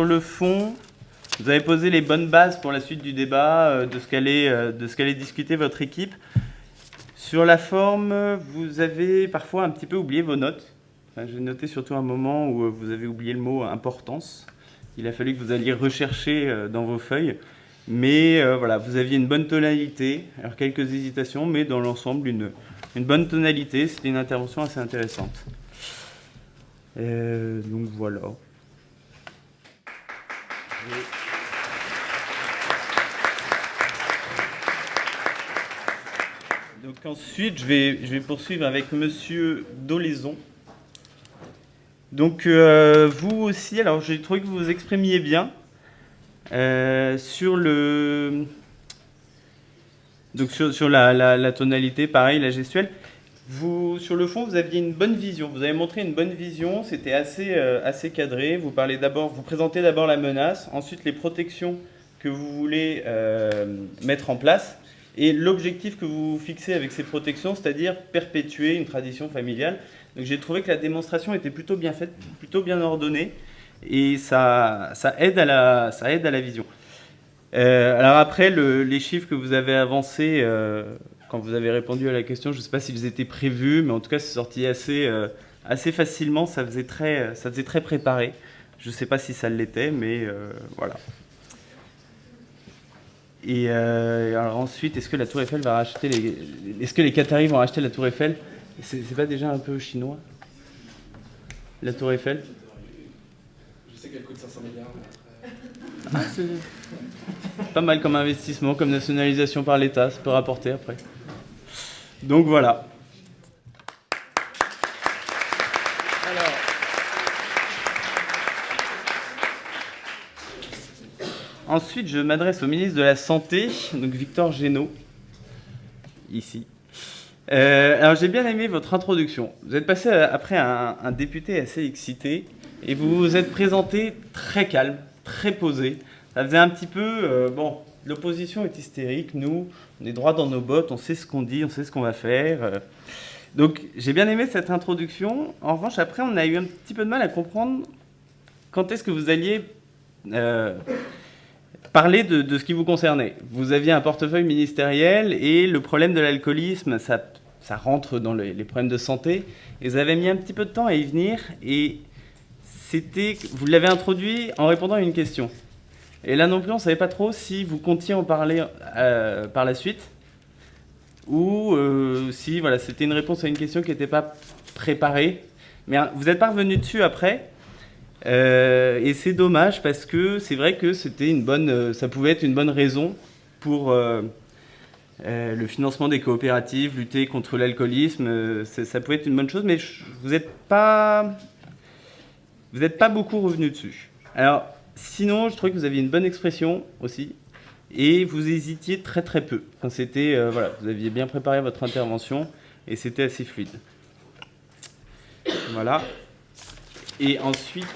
le fond, vous avez posé les bonnes bases pour la suite du débat, de ce qu'allait discuter votre équipe. Sur la forme, vous avez parfois un petit peu oublié vos notes. Enfin, j'ai noté surtout un moment où vous avez oublié le mot « importance ». Il a fallu que vous alliez rechercher dans vos feuilles. Mais voilà, vous aviez une bonne tonalité, alors quelques hésitations, mais dans l'ensemble, une bonne tonalité. C'était une intervention assez intéressante. Donc voilà. Donc ensuite, je vais poursuivre avec Monsieur Dolaison. Donc vous aussi, alors j'ai trouvé que vous vous exprimiez bien. Sur la tonalité, pareil, la gestuelle, sur le fond, vous aviez une bonne vision. Vous avez montré une bonne vision, c'était assez cadré. Vous présentez d'abord la menace, ensuite les protections que vous voulez mettre en place et l'objectif que vous fixez avec ces protections, c'est-à-dire perpétuer une tradition familiale. Donc j'ai trouvé que la démonstration était plutôt bien faite, plutôt bien ordonnée. Et ça aide à la vision. Alors après, les chiffres que vous avez avancés quand vous avez répondu à la question, je ne sais pas s'ils étaient prévus, mais en tout cas, c'est sorti assez facilement. Ça faisait très préparé. Je ne sais pas si ça l'était, mais voilà. Et alors ensuite, est-ce que la Tour Eiffel va racheter est-ce que les Qataris vont racheter la Tour Eiffel? C'est pas déjà un peu chinois, la Tour Eiffel? Je sais qu'elle coûte 500 milliards. Ah, c'est pas mal comme investissement, comme nationalisation par l'État, ça peut rapporter après. Donc voilà. Alors, ensuite, je m'adresse au ministre de la Santé, donc Victor Génaud, ici. Alors j'ai bien aimé votre introduction. Vous êtes passé après un député assez excité et vous vous êtes présenté très calme, très posé. Ça faisait un petit peu, l'opposition est hystérique, nous, on est droit dans nos bottes, on sait ce qu'on dit, on sait ce qu'on va faire. Donc j'ai bien aimé cette introduction. En revanche, après, on a eu un petit peu de mal à comprendre quand est-ce que vous alliez parler de ce qui vous concernait. Vous aviez un portefeuille ministériel et le problème de l'alcoolisme, ça rentre dans les problèmes de santé. Et vous avez mis un petit peu de temps à y venir et vous l'avez introduit en répondant à une question. Et là non plus, on ne savait pas trop si vous comptiez en parler par la suite, ou si voilà, c'était une réponse à une question qui n'était pas préparée. Mais vous n'êtes pas revenu dessus après. Et c'est dommage parce que c'est vrai que c'était ça pouvait être une bonne raison pour le financement des coopératives, lutter contre l'alcoolisme. Ça pouvait être une bonne chose, mais vous n'êtes pas beaucoup revenu dessus. Alors, sinon, je trouvais que vous aviez une bonne expression aussi, et vous hésitiez très très peu. Enfin, voilà, vous aviez bien préparé votre intervention, et c'était assez fluide. Voilà. Et ensuite...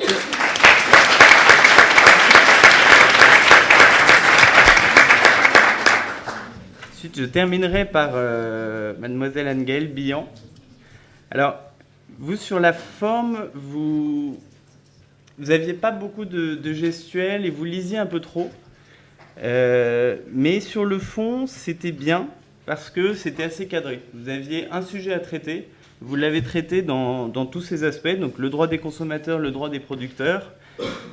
Ensuite, je terminerai par mademoiselle Anne-Gaëlle Billan. Alors, vous, sur la forme, vous n'aviez pas beaucoup de gestuels et vous lisiez un peu trop. Mais sur le fond, c'était bien parce que c'était assez cadré. Vous aviez un sujet à traiter. Vous l'avez traité dans tous ses aspects, donc le droit des consommateurs, le droit des producteurs,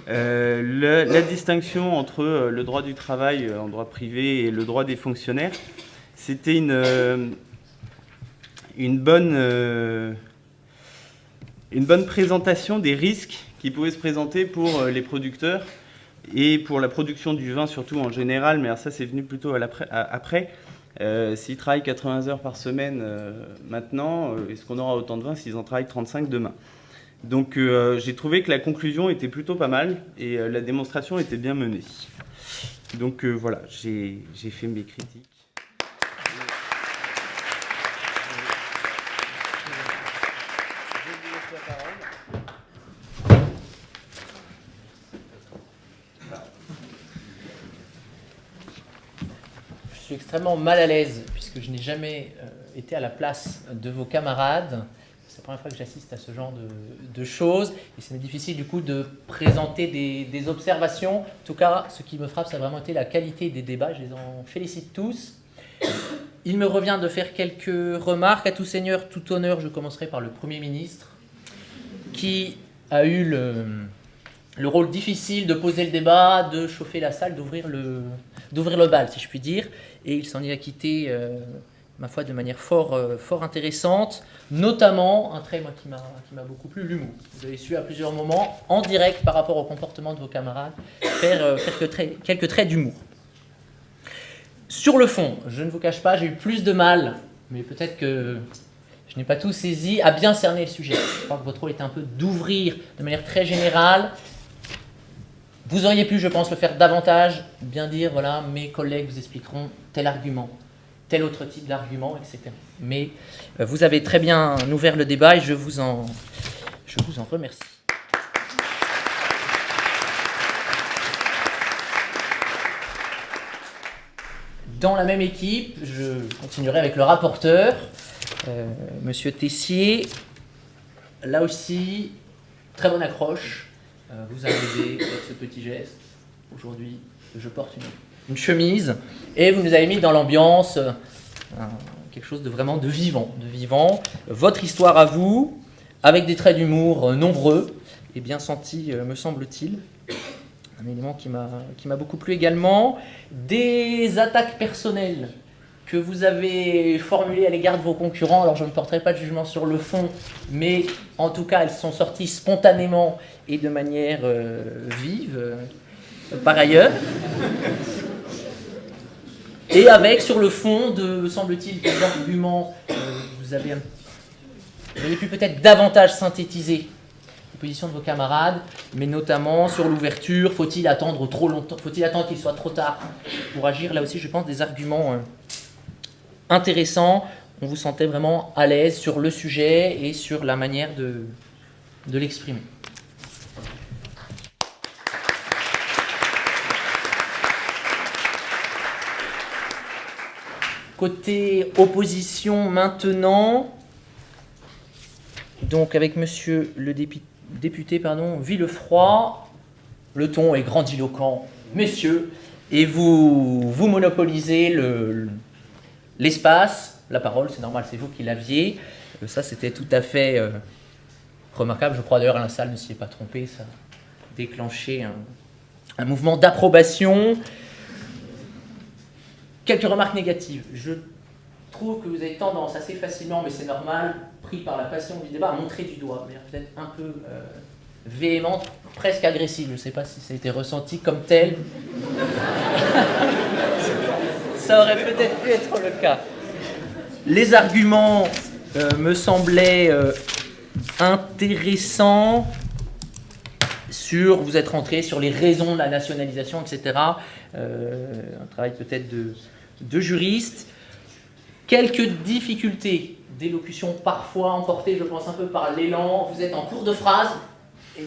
la distinction entre le droit du travail en droit privé et le droit des fonctionnaires. C'était une bonne présentation des risques qui pouvaient se présenter pour les producteurs et pour la production du vin surtout en général, mais alors ça c'est venu plutôt après. S'ils travaillent 80 heures par semaine maintenant, est-ce qu'on aura autant de vin s'ils en travaillent 35 demain? Donc j'ai trouvé que la conclusion était plutôt pas mal et la démonstration était bien menée. Donc voilà, j'ai fait mes critiques. Je suis extrêmement mal à l'aise puisque je n'ai jamais été à la place de vos camarades. C'est la première fois que j'assiste à ce genre de choses et c'est difficile du coup de présenter des observations. En tout cas, ce qui me frappe, ça a vraiment été la qualité des débats. Je les en félicite tous. Il me revient de faire quelques remarques. À tout seigneur, tout honneur, je commencerai par le Premier ministre qui a eu le rôle difficile de poser le débat, de chauffer la salle, d'ouvrir le bal, si je puis dire. Et il s'en est acquitté, ma foi, de manière fort intéressante. Notamment, un trait qui m'a beaucoup plu, l'humour. Vous avez su à plusieurs moments, en direct par rapport au comportement de vos camarades, faire quelques traits d'humour. Sur le fond, je ne vous cache pas, j'ai eu plus de mal, mais peut-être que je n'ai pas tout saisi, à bien cerner le sujet. Je crois que votre rôle était un peu d'ouvrir de manière très générale. Vous auriez pu, je pense, le faire davantage, bien dire, voilà, mes collègues vous expliqueront tel argument, tel autre type d'argument, etc. Mais vous avez très bien ouvert le débat et je vous en remercie. Dans la même équipe, je continuerai avec le rapporteur, Monsieur Tessier. Là aussi, très bonne accroche. Vous arrivez avec ce petit geste. Aujourd'hui, je porte une chemise. Et vous nous avez mis dans l'ambiance quelque chose de vraiment de vivant. Votre histoire à vous, avec des traits d'humour nombreux et bien sentis, me semble-t-il. Un élément qui m'a beaucoup plu également. Des attaques personnelles que vous avez formulées à l'égard de vos concurrents. Alors je ne porterai pas de jugement sur le fond, mais en tout cas elles sont sorties spontanément et de manière vive, par ailleurs. Et avec sur le fond, semble-t-il, des arguments, vous avez pu peut-être davantage synthétiser les positions de vos camarades, mais notamment sur l'ouverture, faut-il attendre trop longtemps, faut-il attendre qu'il soit trop tard pour agir? Là aussi, je pense, des arguments intéressants. On vous sentait vraiment à l'aise sur le sujet et sur la manière de l'exprimer. Côté opposition maintenant, donc avec monsieur le député Villefroy, le ton est grandiloquent, messieurs, et vous monopolisez l'espace, la parole, c'est normal, c'est vous qui l'aviez. Ça, c'était tout à fait remarquable. Je crois d'ailleurs à la salle ne s'y est pas trompé, ça a déclenché un mouvement d'approbation. Quelques remarques négatives. Je trouve que vous avez tendance assez facilement, mais c'est normal, pris par la passion du débat, à montrer du doigt, mais peut-être un peu véhémente, presque agressive. Je ne sais pas si ça a été ressenti comme tel. Ça aurait peut-être pu être le cas. Les arguments me semblaient intéressants. Vous êtes rentré sur les raisons de la nationalisation, etc. Un travail peut-être de juriste. Quelques difficultés d'élocution, parfois emportées, je pense, un peu par l'élan. Vous êtes en cours de phrase et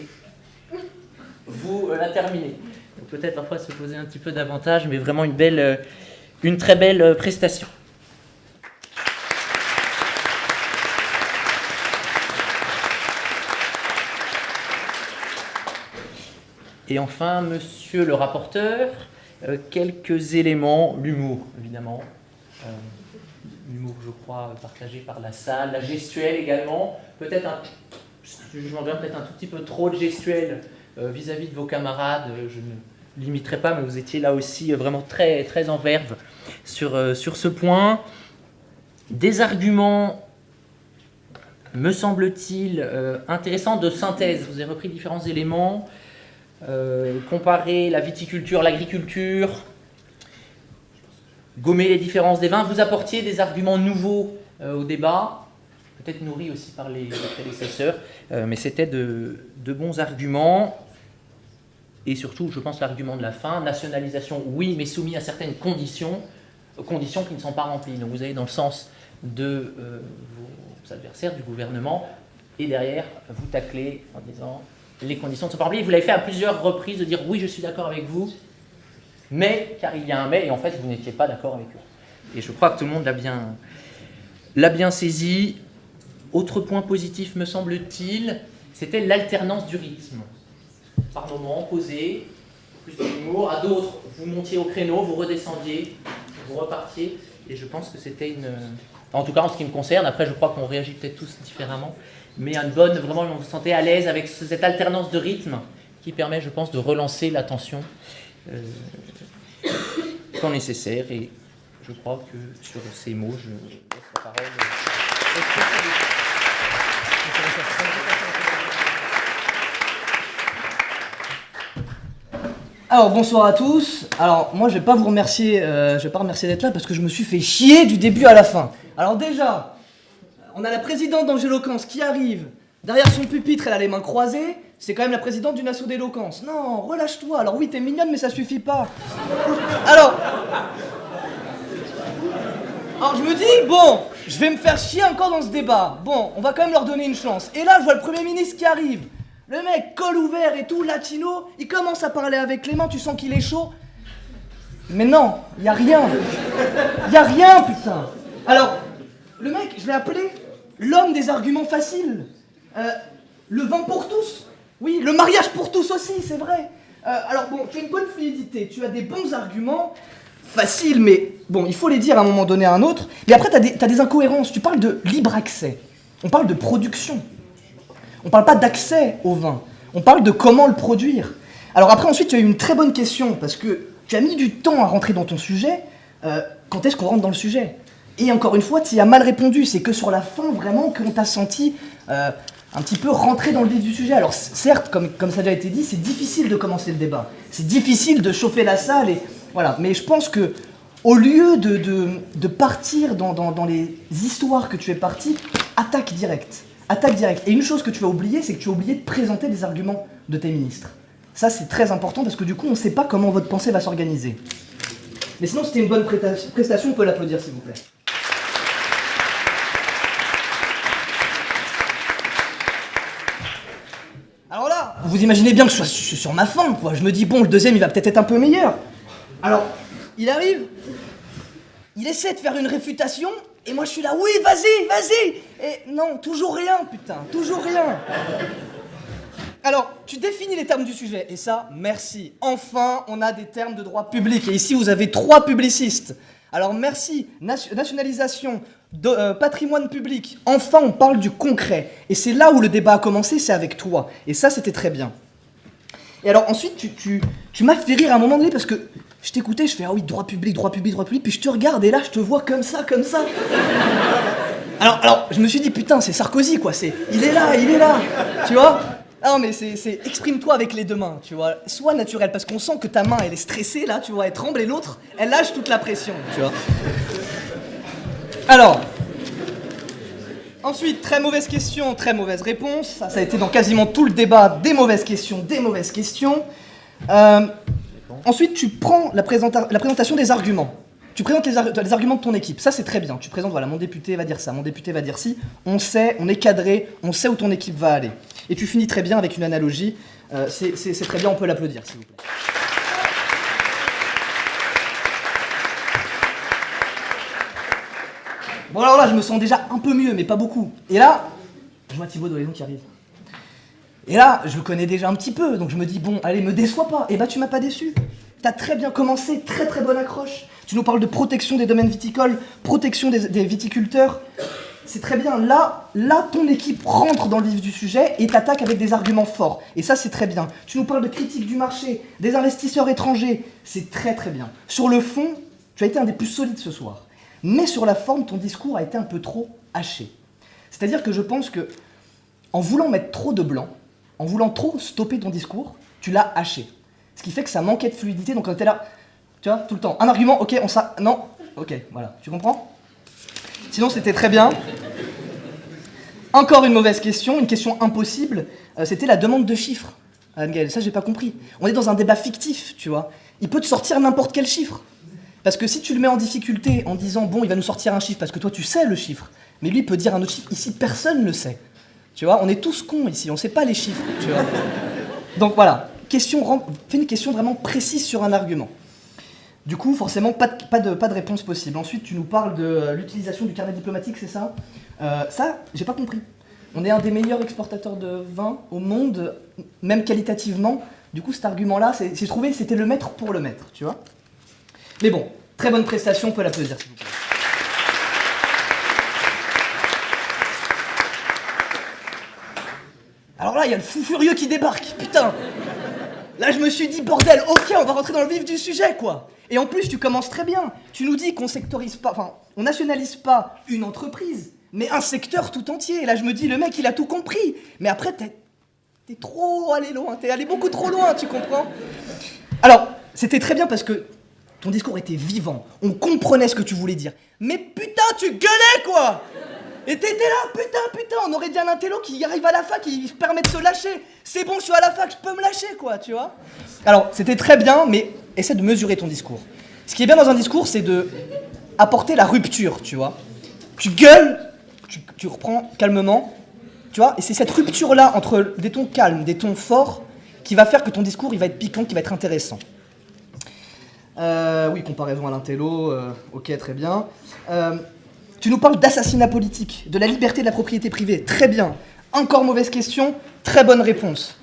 vous la terminez. Donc peut-être parfois se poser un petit peu davantage, mais vraiment une très belle prestation. Et enfin, monsieur le rapporteur, quelques éléments, l'humour, évidemment. L'humour, je crois, partagé par la salle, la gestuelle également. Peut-être, je m'en viens peut-être un tout petit peu trop de gestuelle vis-à-vis de vos camarades. Je ne limiterai pas, mais vous étiez là aussi vraiment très, très en verve sur ce point. Des arguments, me semble-t-il, intéressants de synthèse. Vous avez repris différents éléments. Comparer la viticulture, l'agriculture, gommer les différences des vins, vous apportiez des arguments nouveaux au débat, peut-être nourris aussi par les prédécesseurs, mais c'était de bons arguments. Et surtout, je pense, l'argument de la fin, nationalisation, oui, mais soumis à certaines conditions qui ne sont pas remplies. Donc vous allez dans le sens de vos adversaires du gouvernement, et derrière, vous taclez en disant... les conditions ne sont pas remplies. Vous l'avez fait à plusieurs reprises de dire oui, je suis d'accord avec vous, mais, car il y a un mais, et en fait, vous n'étiez pas d'accord avec eux. Et je crois que tout le monde l'a bien saisi. Autre point positif, me semble-t-il, c'était l'alternance du rythme. Par moments, posé, plus d'humour, à d'autres, vous montiez au créneau, vous redescendiez, vous repartiez, et je pense que c'était en tout cas en ce qui me concerne, après je crois qu'on réagit peut-être tous différemment, mais vraiment, on se sentait à l'aise avec cette alternance de rythme qui permet, je pense, de relancer l'attention quand nécessaire. Et je crois que sur ces mots, je laisse la parole. Alors bonsoir à tous. Alors moi je vais pas vous remercier, d'être là parce que je me suis fait chier du début à la fin. Alors déjà, on a la présidente d'Angéloquence qui arrive. Derrière son pupitre, elle a les mains croisées. C'est quand même la présidente d'une asso d'éloquence. Non, relâche-toi. Alors oui, t'es mignonne, mais ça suffit pas. Alors je me dis, bon, je vais me faire chier encore dans ce débat. Bon, on va quand même leur donner une chance. Et là, je vois le Premier ministre qui arrive. Le mec, col ouvert et tout, latino, il commence à parler avec les mains, tu sens qu'il est chaud. Mais non, y a rien. Y a rien, putain. Alors, le mec, je l'ai appelé l'homme des arguments faciles. Le vin pour tous. Oui, le mariage pour tous aussi, c'est vrai. Alors bon, tu as une bonne fluidité, tu as des bons arguments, faciles, mais bon, il faut les dire à un moment donné à un autre. Mais après, t'as des incohérences. Tu parles de libre accès. On parle de production. On parle pas d'accès au vin. On parle de comment le produire. Alors après, ensuite, tu as eu une très bonne question, parce que tu as mis du temps à rentrer dans ton sujet. Quand est-ce qu'on rentre dans le sujet ? Et encore une fois, tu y as mal répondu. C'est que sur la fin, vraiment, qu'on t'a senti un petit peu rentrer dans le vif du sujet. Alors certes, comme ça a déjà été dit, c'est difficile de commencer le débat. C'est difficile de chauffer la salle, et voilà. Mais je pense que au lieu de partir dans les histoires que tu es parti, attaque directe. Attaque directe. Et une chose que tu as oublié, c'est que tu as oublié de présenter des arguments de tes ministres. Ça, c'est très important parce que du coup, on ne sait pas comment votre pensée va s'organiser. Mais sinon, c'était une bonne prestation, on peut l'applaudir, s'il vous plaît. Alors là, vous imaginez bien que je suis sur ma faim, quoi. Je me dis, bon, le deuxième, il va peut-être être un peu meilleur. Alors, il arrive, il essaie de faire une réfutation, et moi je suis là, oui, vas-y. Et non, toujours rien, putain, toujours rien. Alors, tu définis les termes du sujet, et ça, merci. Enfin, on a des termes de droit public, et ici vous avez 3 publicistes. Alors merci, nationalisation, patrimoine public, enfin on parle du concret. Et c'est là où le débat a commencé, c'est avec toi. Et ça, c'était très bien. Et alors ensuite, tu m'as fait rire à un moment donné parce que je t'écoutais, je fais ah oui, droit public, puis je te regarde et là, je te vois comme ça. Alors, je me suis dit, putain, c'est Sarkozy, quoi, il est là, tu vois. Non, mais c'est exprime-toi avec les deux mains, tu vois. Sois naturel, parce qu'on sent que ta main, elle est stressée, là, tu vois, elle tremble, et l'autre, elle lâche toute la pression, tu vois. Alors, ensuite, très mauvaise question, très mauvaise réponse. Ça a été dans quasiment tout le débat, des mauvaises questions. Ensuite, tu prends la présentation des arguments. Tu présentes les arguments de ton équipe, ça c'est très bien. Tu présentes, voilà, mon député va dire ça, mon député va dire ci. On sait, on est cadré, on sait où ton équipe va aller. Et tu finis très bien avec une analogie. C'est très bien, on peut l'applaudir, s'il vous plaît. Bon alors là, je me sens déjà un peu mieux, mais pas beaucoup. Et là, je vois Thibaut d'Horizon qui arrive. Et là, je le connais déjà un petit peu, donc je me dis, bon, allez, me déçois pas. Et bah, tu m'as pas déçu. T'as très bien commencé, très très bonne accroche. Tu nous parles de protection des domaines viticoles, protection des viticulteurs. C'est très bien. Là, ton équipe rentre dans le vif du sujet et t'attaque avec des arguments forts. Et ça, c'est très bien. Tu nous parles de critique du marché, des investisseurs étrangers. C'est très très bien. Sur le fond, tu as été un des plus solides ce soir. Mais sur la forme, ton discours a été un peu trop haché. C'est-à-dire que je pense que, en voulant mettre trop de blanc, en voulant trop stopper ton discours, tu l'as haché. Ce qui fait que ça manquait de fluidité, donc on était là, tu vois, tout le temps. Un argument, ok, non, ok, voilà, tu comprends? Sinon, c'était très bien. Encore une mauvaise question, une question impossible, c'était la demande de chiffres. Anne-Gaëlle, ça j'ai pas compris. On est dans un débat fictif, tu vois. Il peut te sortir n'importe quel chiffre. Parce que si tu le mets en difficulté en disant, bon, il va nous sortir un chiffre, parce que toi tu sais le chiffre, mais lui il peut dire un autre chiffre, ici personne ne le sait. Tu vois, on est tous cons ici, on sait pas les chiffres, tu vois. Donc voilà. Fais une question vraiment précise sur un argument. Du coup, forcément, pas de réponse possible. Ensuite, tu nous parles de l'utilisation du carnet diplomatique, c'est ça? Ça, j'ai pas compris. On est un des meilleurs exportateurs de vin au monde, même qualitativement. Du coup, cet argument-là, j'ai trouvé c'était le maître pour le maître, tu vois. Mais bon, très bonne prestation, on peut l'applaudir, s'il vous plaît. Alors là, il y a le fou furieux qui débarque, putain. Là, je me suis dit, bordel, ok, on va rentrer dans le vif du sujet, quoi. Et en plus, tu commences très bien. Tu nous dis qu'on sectorise pas, enfin, on nationalise pas une entreprise, mais un secteur tout entier. Et là, je me dis, le mec, il a tout compris. Mais après, t'es trop allé loin, t'es allé beaucoup trop loin, tu comprends? Alors, c'était très bien parce que ton discours était vivant. On comprenait ce que tu voulais dire. Mais putain, tu gueulais, quoi. Et t'étais là, putain, on aurait dit un intello qui arrive à la fac, qui se permet de se lâcher. C'est bon, je suis à la fac, je peux me lâcher, quoi, tu vois. Alors, c'était très bien, mais essaie de mesurer ton discours. Ce qui est bien dans un discours, c'est de apporter la rupture, tu vois. Tu gueules, tu reprends calmement, tu vois, et c'est cette rupture-là entre des tons calmes, des tons forts, qui va faire que ton discours, il va être piquant, qui va être intéressant. Oui, comparaison à l'intello, ok, très bien. Tu nous parles d'assassinat politique, de la liberté de la propriété privée. Très bien. Encore mauvaise question, très bonne réponse.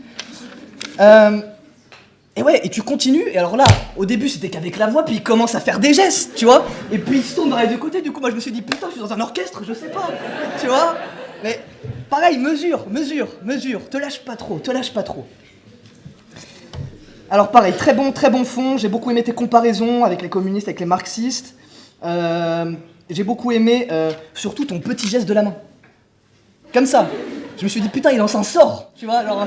Et ouais, et tu continues, et alors là, au début c'était qu'avec la voix, puis il commence à faire des gestes, tu vois. Et puis il se tourne vers les deux côtés, du coup moi je me suis dit, putain, je suis dans un orchestre, je sais pas, tu vois. Mais pareil, mesure, te lâche pas trop. Alors pareil, très bon fond, j'ai beaucoup aimé tes comparaisons avec les communistes, avec les marxistes. J'ai beaucoup aimé, surtout ton petit geste de la main. Comme ça. Je me suis dit, putain, il en s'en sort, tu vois, genre...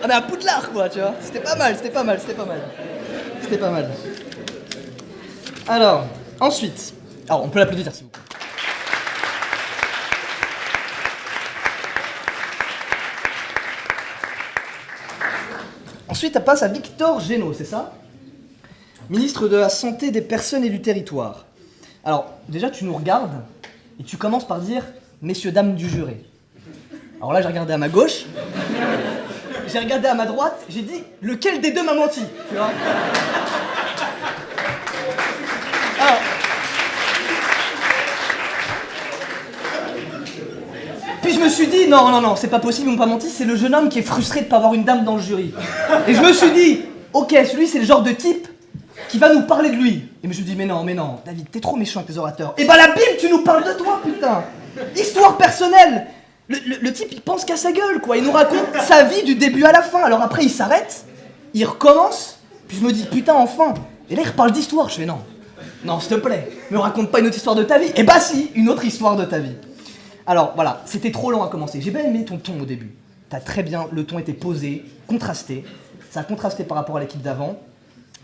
On a un Poudlard, quoi, tu vois. C'était pas mal. Alors, ensuite... Alors, on peut l'applaudir, s'il vous plaît. Ensuite, elle passe à Victor Génaud, c'est ça? Ministre de la Santé des Personnes et du Territoire. Alors, déjà, tu nous regardes, et tu commences par dire « Messieurs, dames du jury ». Alors là, j'ai regardé à ma gauche, j'ai regardé à ma droite, j'ai dit « Lequel des deux m'a menti ?» Tu vois. Alors, puis je me suis dit « Non, c'est pas possible, ils m'ont pas menti, c'est le jeune homme qui est frustré de pas avoir une dame dans le jury. » Et je me suis dit « Ok, celui, c'est le genre de type qui va nous parler de lui. » Et je me suis dit, mais non, David, t'es trop méchant avec les orateurs. Et bah la Bible, tu nous parles de toi, putain. Histoire personnelle. Le type, il pense qu'à sa gueule, quoi. Il nous raconte sa vie du début à la fin. Alors après, il s'arrête, Il recommence, puis je me dis putain enfin. Et là il reparle d'histoire, je fais non. Non s'il te plaît, me raconte pas une autre histoire de ta vie. Et bah si, une autre histoire de ta vie. Alors voilà, c'était trop long à commencer. J'ai bien aimé ton ton au début. T'as très bien, le ton était posé, contrasté. Ça a contrasté par rapport à l'équipe d'avant.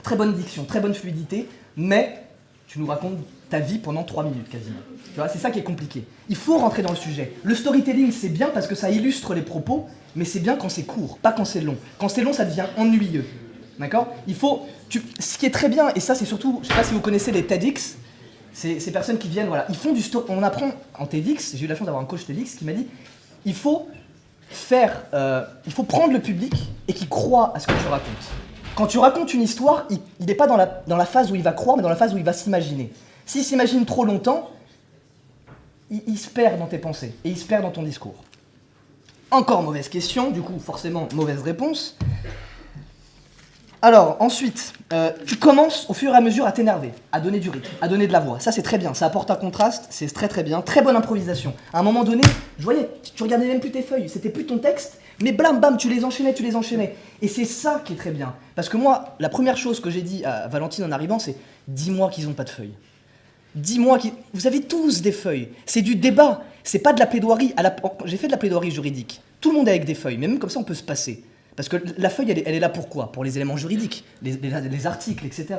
Très bonne diction, très bonne fluidité, mais tu nous racontes ta vie pendant 3 minutes quasiment. Tu vois, c'est ça qui est compliqué. Il faut rentrer dans le sujet. Le storytelling, c'est bien parce que ça illustre les propos, mais c'est bien quand c'est court, pas quand c'est long. Quand c'est long, ça devient ennuyeux. D'accord ? Ce qui est très bien, et ça c'est surtout, je sais pas si vous connaissez les TEDx, ces personnes qui viennent, voilà, ils font du story. On apprend en TEDx, j'ai eu la chance d'avoir un coach TEDx qui m'a dit, il faut prendre le public et qu'il croit à ce que tu racontes. Quand tu racontes une histoire, il n'est pas dans la phase où il va croire, mais dans la phase où il va s'imaginer. S'il s'imagine trop longtemps, il se perd dans tes pensées et il se perd dans ton discours. Encore mauvaise question, du coup forcément mauvaise réponse. Alors ensuite, tu commences au fur et à mesure à t'énerver, à donner du rythme, à donner de la voix. Ça c'est très bien, ça apporte un contraste, c'est très très bien. Très bonne improvisation. À un moment donné, je voyais, tu regardais même plus tes feuilles, c'était plus ton texte, mais blam bam, tu les enchaînais. Et c'est ça qui est très bien. Parce que moi, la première chose que j'ai dit à Valentine en arrivant, c'est « dis-moi qu'ils n'ont pas de feuilles ». Dis-moi qu'ils... Vous avez tous des feuilles. C'est du débat. C'est pas de la plaidoirie. J'ai fait de la plaidoirie juridique. Tout le monde est avec des feuilles. Mais même comme ça, on peut se passer. Parce que la feuille, elle est là pour quoi ? Pour les éléments juridiques, les articles, etc.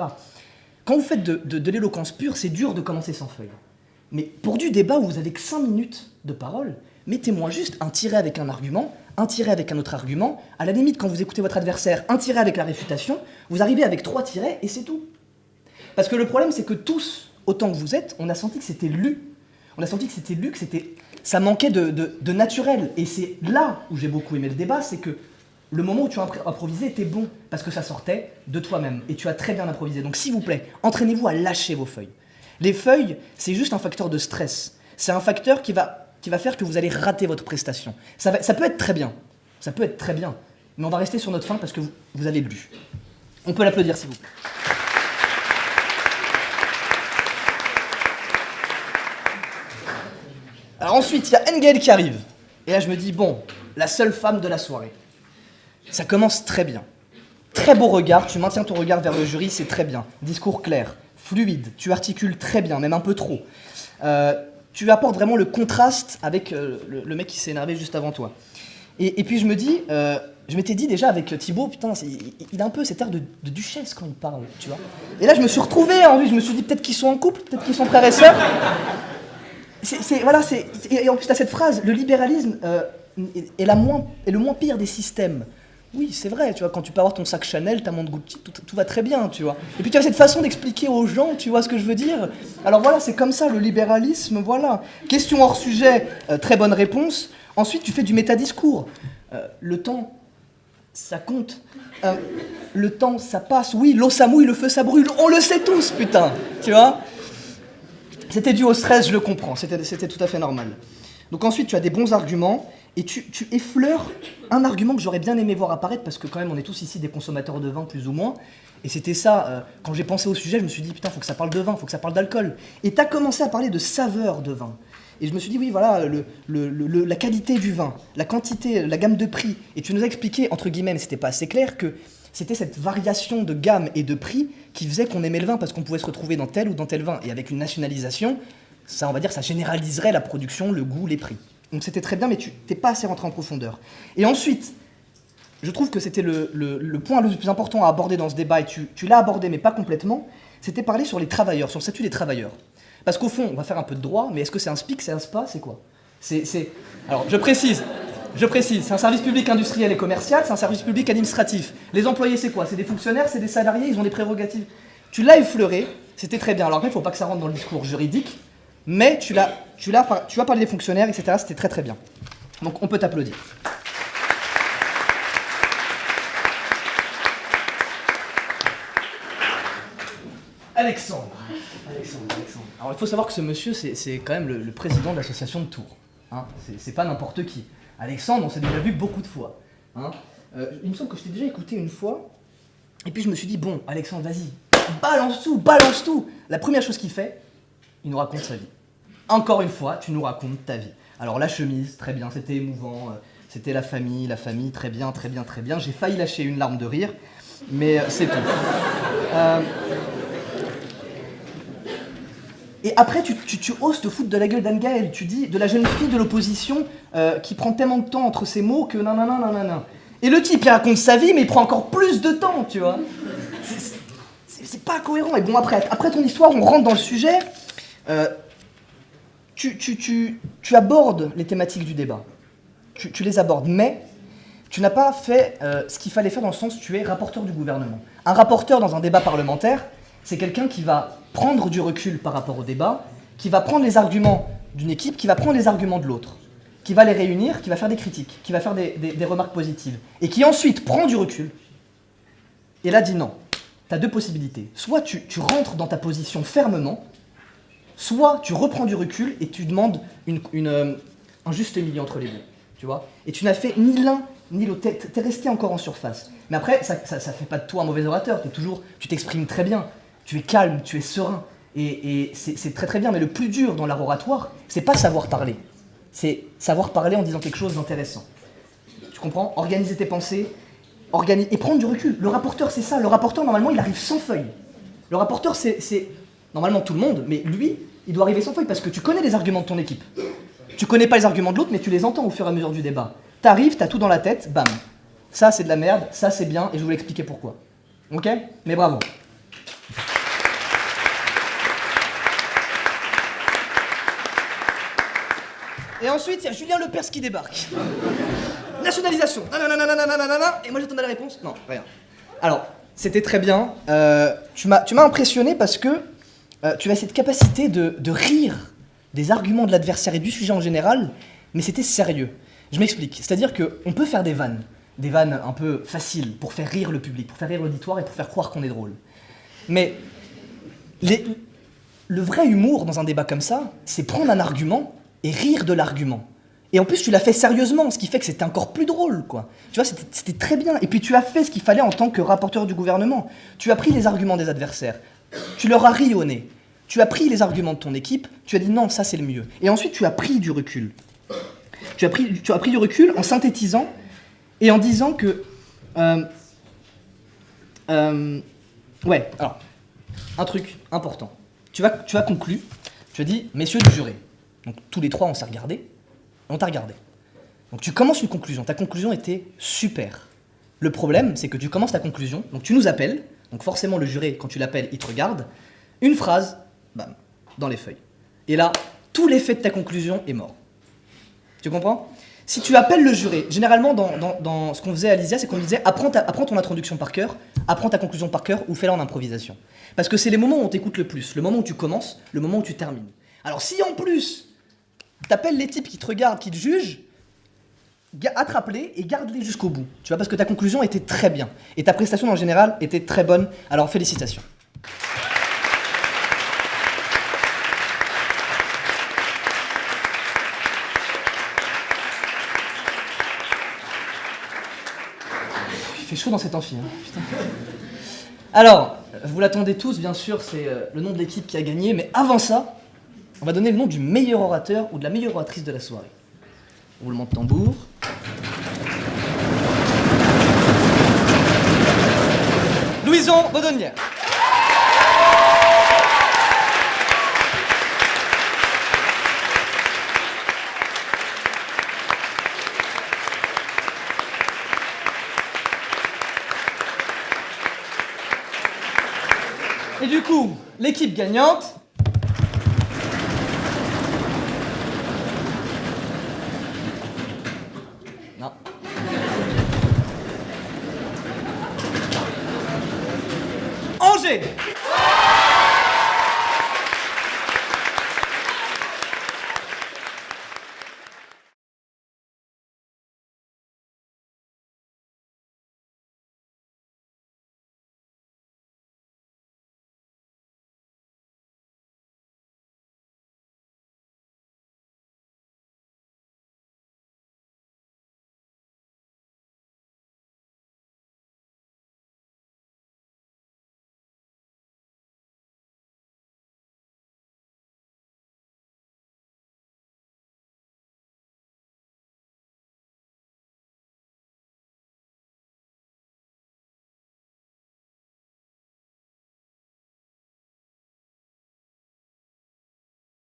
Quand vous faites de l'éloquence pure, c'est dur de commencer sans feuille. Mais pour du débat où vous avez que 5 minutes de parole, mettez-moi juste un tiret avec un argument, un tiret avec un autre argument. À la limite, quand vous écoutez votre adversaire, un tiret avec la réfutation, vous arrivez avec 3 tirets et c'est tout. Parce que le problème, c'est que tous, autant que vous êtes, on a senti que c'était lu. On a senti que c'était lu, que ça manquait de naturel. Et c'est là où j'ai beaucoup aimé le débat, c'est que le moment où tu as improvisé était bon, parce que ça sortait de toi-même. Et tu as très bien improvisé. Donc s'il vous plaît, entraînez-vous à lâcher vos feuilles. Les feuilles, c'est juste un facteur de stress. C'est un facteur qui va faire que vous allez rater votre prestation. Ça peut être très bien. Ça peut être très bien. Mais on va rester sur notre fin parce que vous avez lu. On peut l'applaudir s'il vous plaît. Alors ensuite, il y a Engel qui arrive. Et là, je me dis, bon, la seule femme de la soirée. Ça commence très bien. Très beau regard, tu maintiens ton regard vers le jury, c'est très bien. Discours clair, fluide, tu articules très bien, même un peu trop. Tu apportes vraiment le contraste avec le mec qui s'est énervé juste avant toi. Et puis je me dis, je m'étais dit déjà avec Thibaut, putain, il a un peu cet air de duchesse quand il parle, tu vois. Et là, je me suis retrouvé en lui, je me suis dit, peut-être qu'ils sont en couple, peut-être qu'ils sont frères et sœurs. Et en plus, tu as cette phrase, le libéralisme est le moins pire des systèmes. Oui, c'est vrai, tu vois, quand tu peux avoir ton sac Chanel, ta montre Gucci, tout va très bien, tu vois. Et puis tu as cette façon d'expliquer aux gens, tu vois ce que je veux dire. Alors voilà, c'est comme ça, le libéralisme, voilà. Question hors sujet, très bonne réponse. Ensuite, tu fais du métadiscours. Le temps, ça compte. Le temps, ça passe. Oui, l'eau, ça mouille, le feu, ça brûle. On le sait tous, putain, tu vois. C'était dû au stress, je le comprends, c'était tout à fait normal. Donc ensuite, tu as des bons arguments, et tu effleures un argument que j'aurais bien aimé voir apparaître, parce que quand même, on est tous ici des consommateurs de vin, plus ou moins, et c'était ça, quand j'ai pensé au sujet, je me suis dit, putain, faut que ça parle de vin, faut que ça parle d'alcool. Et tu as commencé à parler de saveur de vin. Et je me suis dit, oui, voilà, la qualité du vin, la quantité, la gamme de prix, et tu nous as expliqué, entre guillemets, mais c'était pas assez clair, que c'était cette variation de gamme et de prix qui faisait qu'on aimait le vin parce qu'on pouvait se retrouver dans tel ou dans tel vin. Et avec une nationalisation, ça, on va dire, ça généraliserait la production, le goût, les prix. Donc c'était très bien, mais tu n'es pas assez rentré en profondeur. Et ensuite, je trouve que c'était le point le plus important à aborder dans ce débat, et tu l'as abordé, mais pas complètement, c'était parler sur les travailleurs, sur le statut des travailleurs. Parce qu'au fond, on va faire un peu de droit, mais est-ce que c'est un SPIC, c'est un SPA, c'est quoi ? Alors, je précise, c'est un service public industriel et commercial, c'est un service public administratif. Les employés, c'est quoi ? C'est des fonctionnaires, c'est des salariés, ils ont des prérogatives. Tu l'as effleuré, c'était très bien. Alors après, il ne faut pas que ça rentre dans le discours juridique, mais tu as parlé des fonctionnaires, etc. C'était très très bien. Donc on peut t'applaudir. Alexandre. Alors il faut savoir que ce monsieur, c'est quand même le président de l'association de Tours. Hein, c'est pas n'importe qui. Alexandre, on s'est déjà vu beaucoup de fois. Hein. Il me semble que je t'ai déjà écouté une fois. Et puis je me suis dit, bon, Alexandre, vas-y, balance tout. La première chose qu'il fait, il nous raconte sa vie. Encore une fois, tu nous racontes ta vie. Alors la chemise, très bien, c'était émouvant. C'était la famille, très bien. J'ai failli lâcher une larme de rire. Mais c'est tout. Et après, tu oses te foutre de la gueule d'Anne Gaëlle. Tu dis de la jeune fille de l'opposition qui prend tellement de temps entre ses mots que nanana. Et le type, il raconte sa vie, mais il prend encore plus de temps, tu vois. C'est pas cohérent. Et bon, après ton histoire, on rentre dans le sujet. Tu abordes les thématiques du débat. Tu les abordes, mais tu n'as pas fait ce qu'il fallait faire dans le sens où tu es rapporteur du gouvernement. Un rapporteur dans un débat parlementaire, c'est quelqu'un qui va prendre du recul par rapport au débat, qui va prendre les arguments d'une équipe, qui va prendre les arguments de l'autre, qui va les réunir, qui va faire des critiques, qui va faire des remarques positives, et qui ensuite prend du recul, et là dit non. Tu as deux possibilités. Soit tu rentres dans ta position fermement, soit tu reprends du recul et tu demandes un juste milieu entre les deux. Tu vois ? Et tu n'as fait ni l'un ni l'autre. T'es resté encore en surface. Mais après, ça fait pas de toi un mauvais orateur. Tu t'exprimes très bien. Tu es calme, tu es serein. Et c'est très très bien. Mais le plus dur dans l'art oratoire, c'est pas savoir parler. C'est savoir parler en disant quelque chose d'intéressant. Tu comprends ? Organiser tes pensées, et prendre du recul. Le rapporteur, c'est ça. Le rapporteur, normalement, il arrive sans feuille. Le rapporteur, c'est normalement tout le monde, mais lui, il doit arriver sans feuille parce que tu connais les arguments de ton équipe. Tu connais pas les arguments de l'autre, mais tu les entends au fur et à mesure du débat. T'arrives, t'as tout dans la tête, bam. Ça, c'est de la merde, ça, c'est bien, et je vais vous l'expliquer pourquoi. Ok ? Mais bravo. Et ensuite, il y a Julien Lepers qui débarque. Nationalisation. Et moi, j'attendais la réponse. Non, rien. Alors, c'était très bien. Tu m'as impressionné parce que tu as cette capacité de rire des arguments de l'adversaire et du sujet en général, mais c'était sérieux. Je m'explique. C'est-à-dire qu'on peut faire des vannes un peu faciles pour faire rire le public, pour faire rire l'auditoire et pour faire croire qu'on est drôle. Mais le vrai humour dans un débat comme ça, c'est prendre un argument et rire de l'argument. Et en plus, tu l'as fait sérieusement, ce qui fait que c'était encore plus drôle, quoi. Tu vois, c'était très bien. Et puis tu as fait ce qu'il fallait en tant que rapporteur du gouvernement. Tu as pris les arguments des adversaires, tu leur as ri au nez. Tu as pris les arguments de ton équipe, tu as dit non, ça c'est le mieux. Et ensuite, tu as pris du recul. Tu as pris du recul en synthétisant et en disant que... ouais, alors, un truc important. Tu as conclu, tu as dit, messieurs du jury. Donc tous les trois, on s'est regardé, on t'a regardé. Donc tu commences une conclusion, ta conclusion était super. Le problème, c'est que tu commences ta conclusion, donc tu nous appelles, donc forcément le jury, quand tu l'appelles, il te regarde, une phrase, bam, dans les feuilles. Et là, tout l'effet de ta conclusion est mort. Tu comprends ? Si tu appelles le jury, généralement dans ce qu'on faisait à l'ISIA, c'est qu'on disait apprends ton introduction par cœur, apprends ta conclusion par cœur ou fais-la en improvisation. Parce que c'est les moments où on t'écoute le plus, le moment où tu commences, le moment où tu termines. Alors si en plus, t'appelles les types qui te regardent, qui te jugent, attrape-les et garde-les jusqu'au bout. Tu vois, parce que ta conclusion était très bien. Et ta prestation en général était très bonne. Alors félicitations. Il fait chaud dans cet amphi, hein. Putain. Alors, vous l'attendez tous, bien sûr, c'est le nom de l'équipe qui a gagné. Mais avant ça, on va donner le nom du meilleur orateur ou de la meilleure oratrice de la soirée. Roulement de tambour. Louison Baudonnière. Et du coup, l'équipe gagnante... Non. Angers.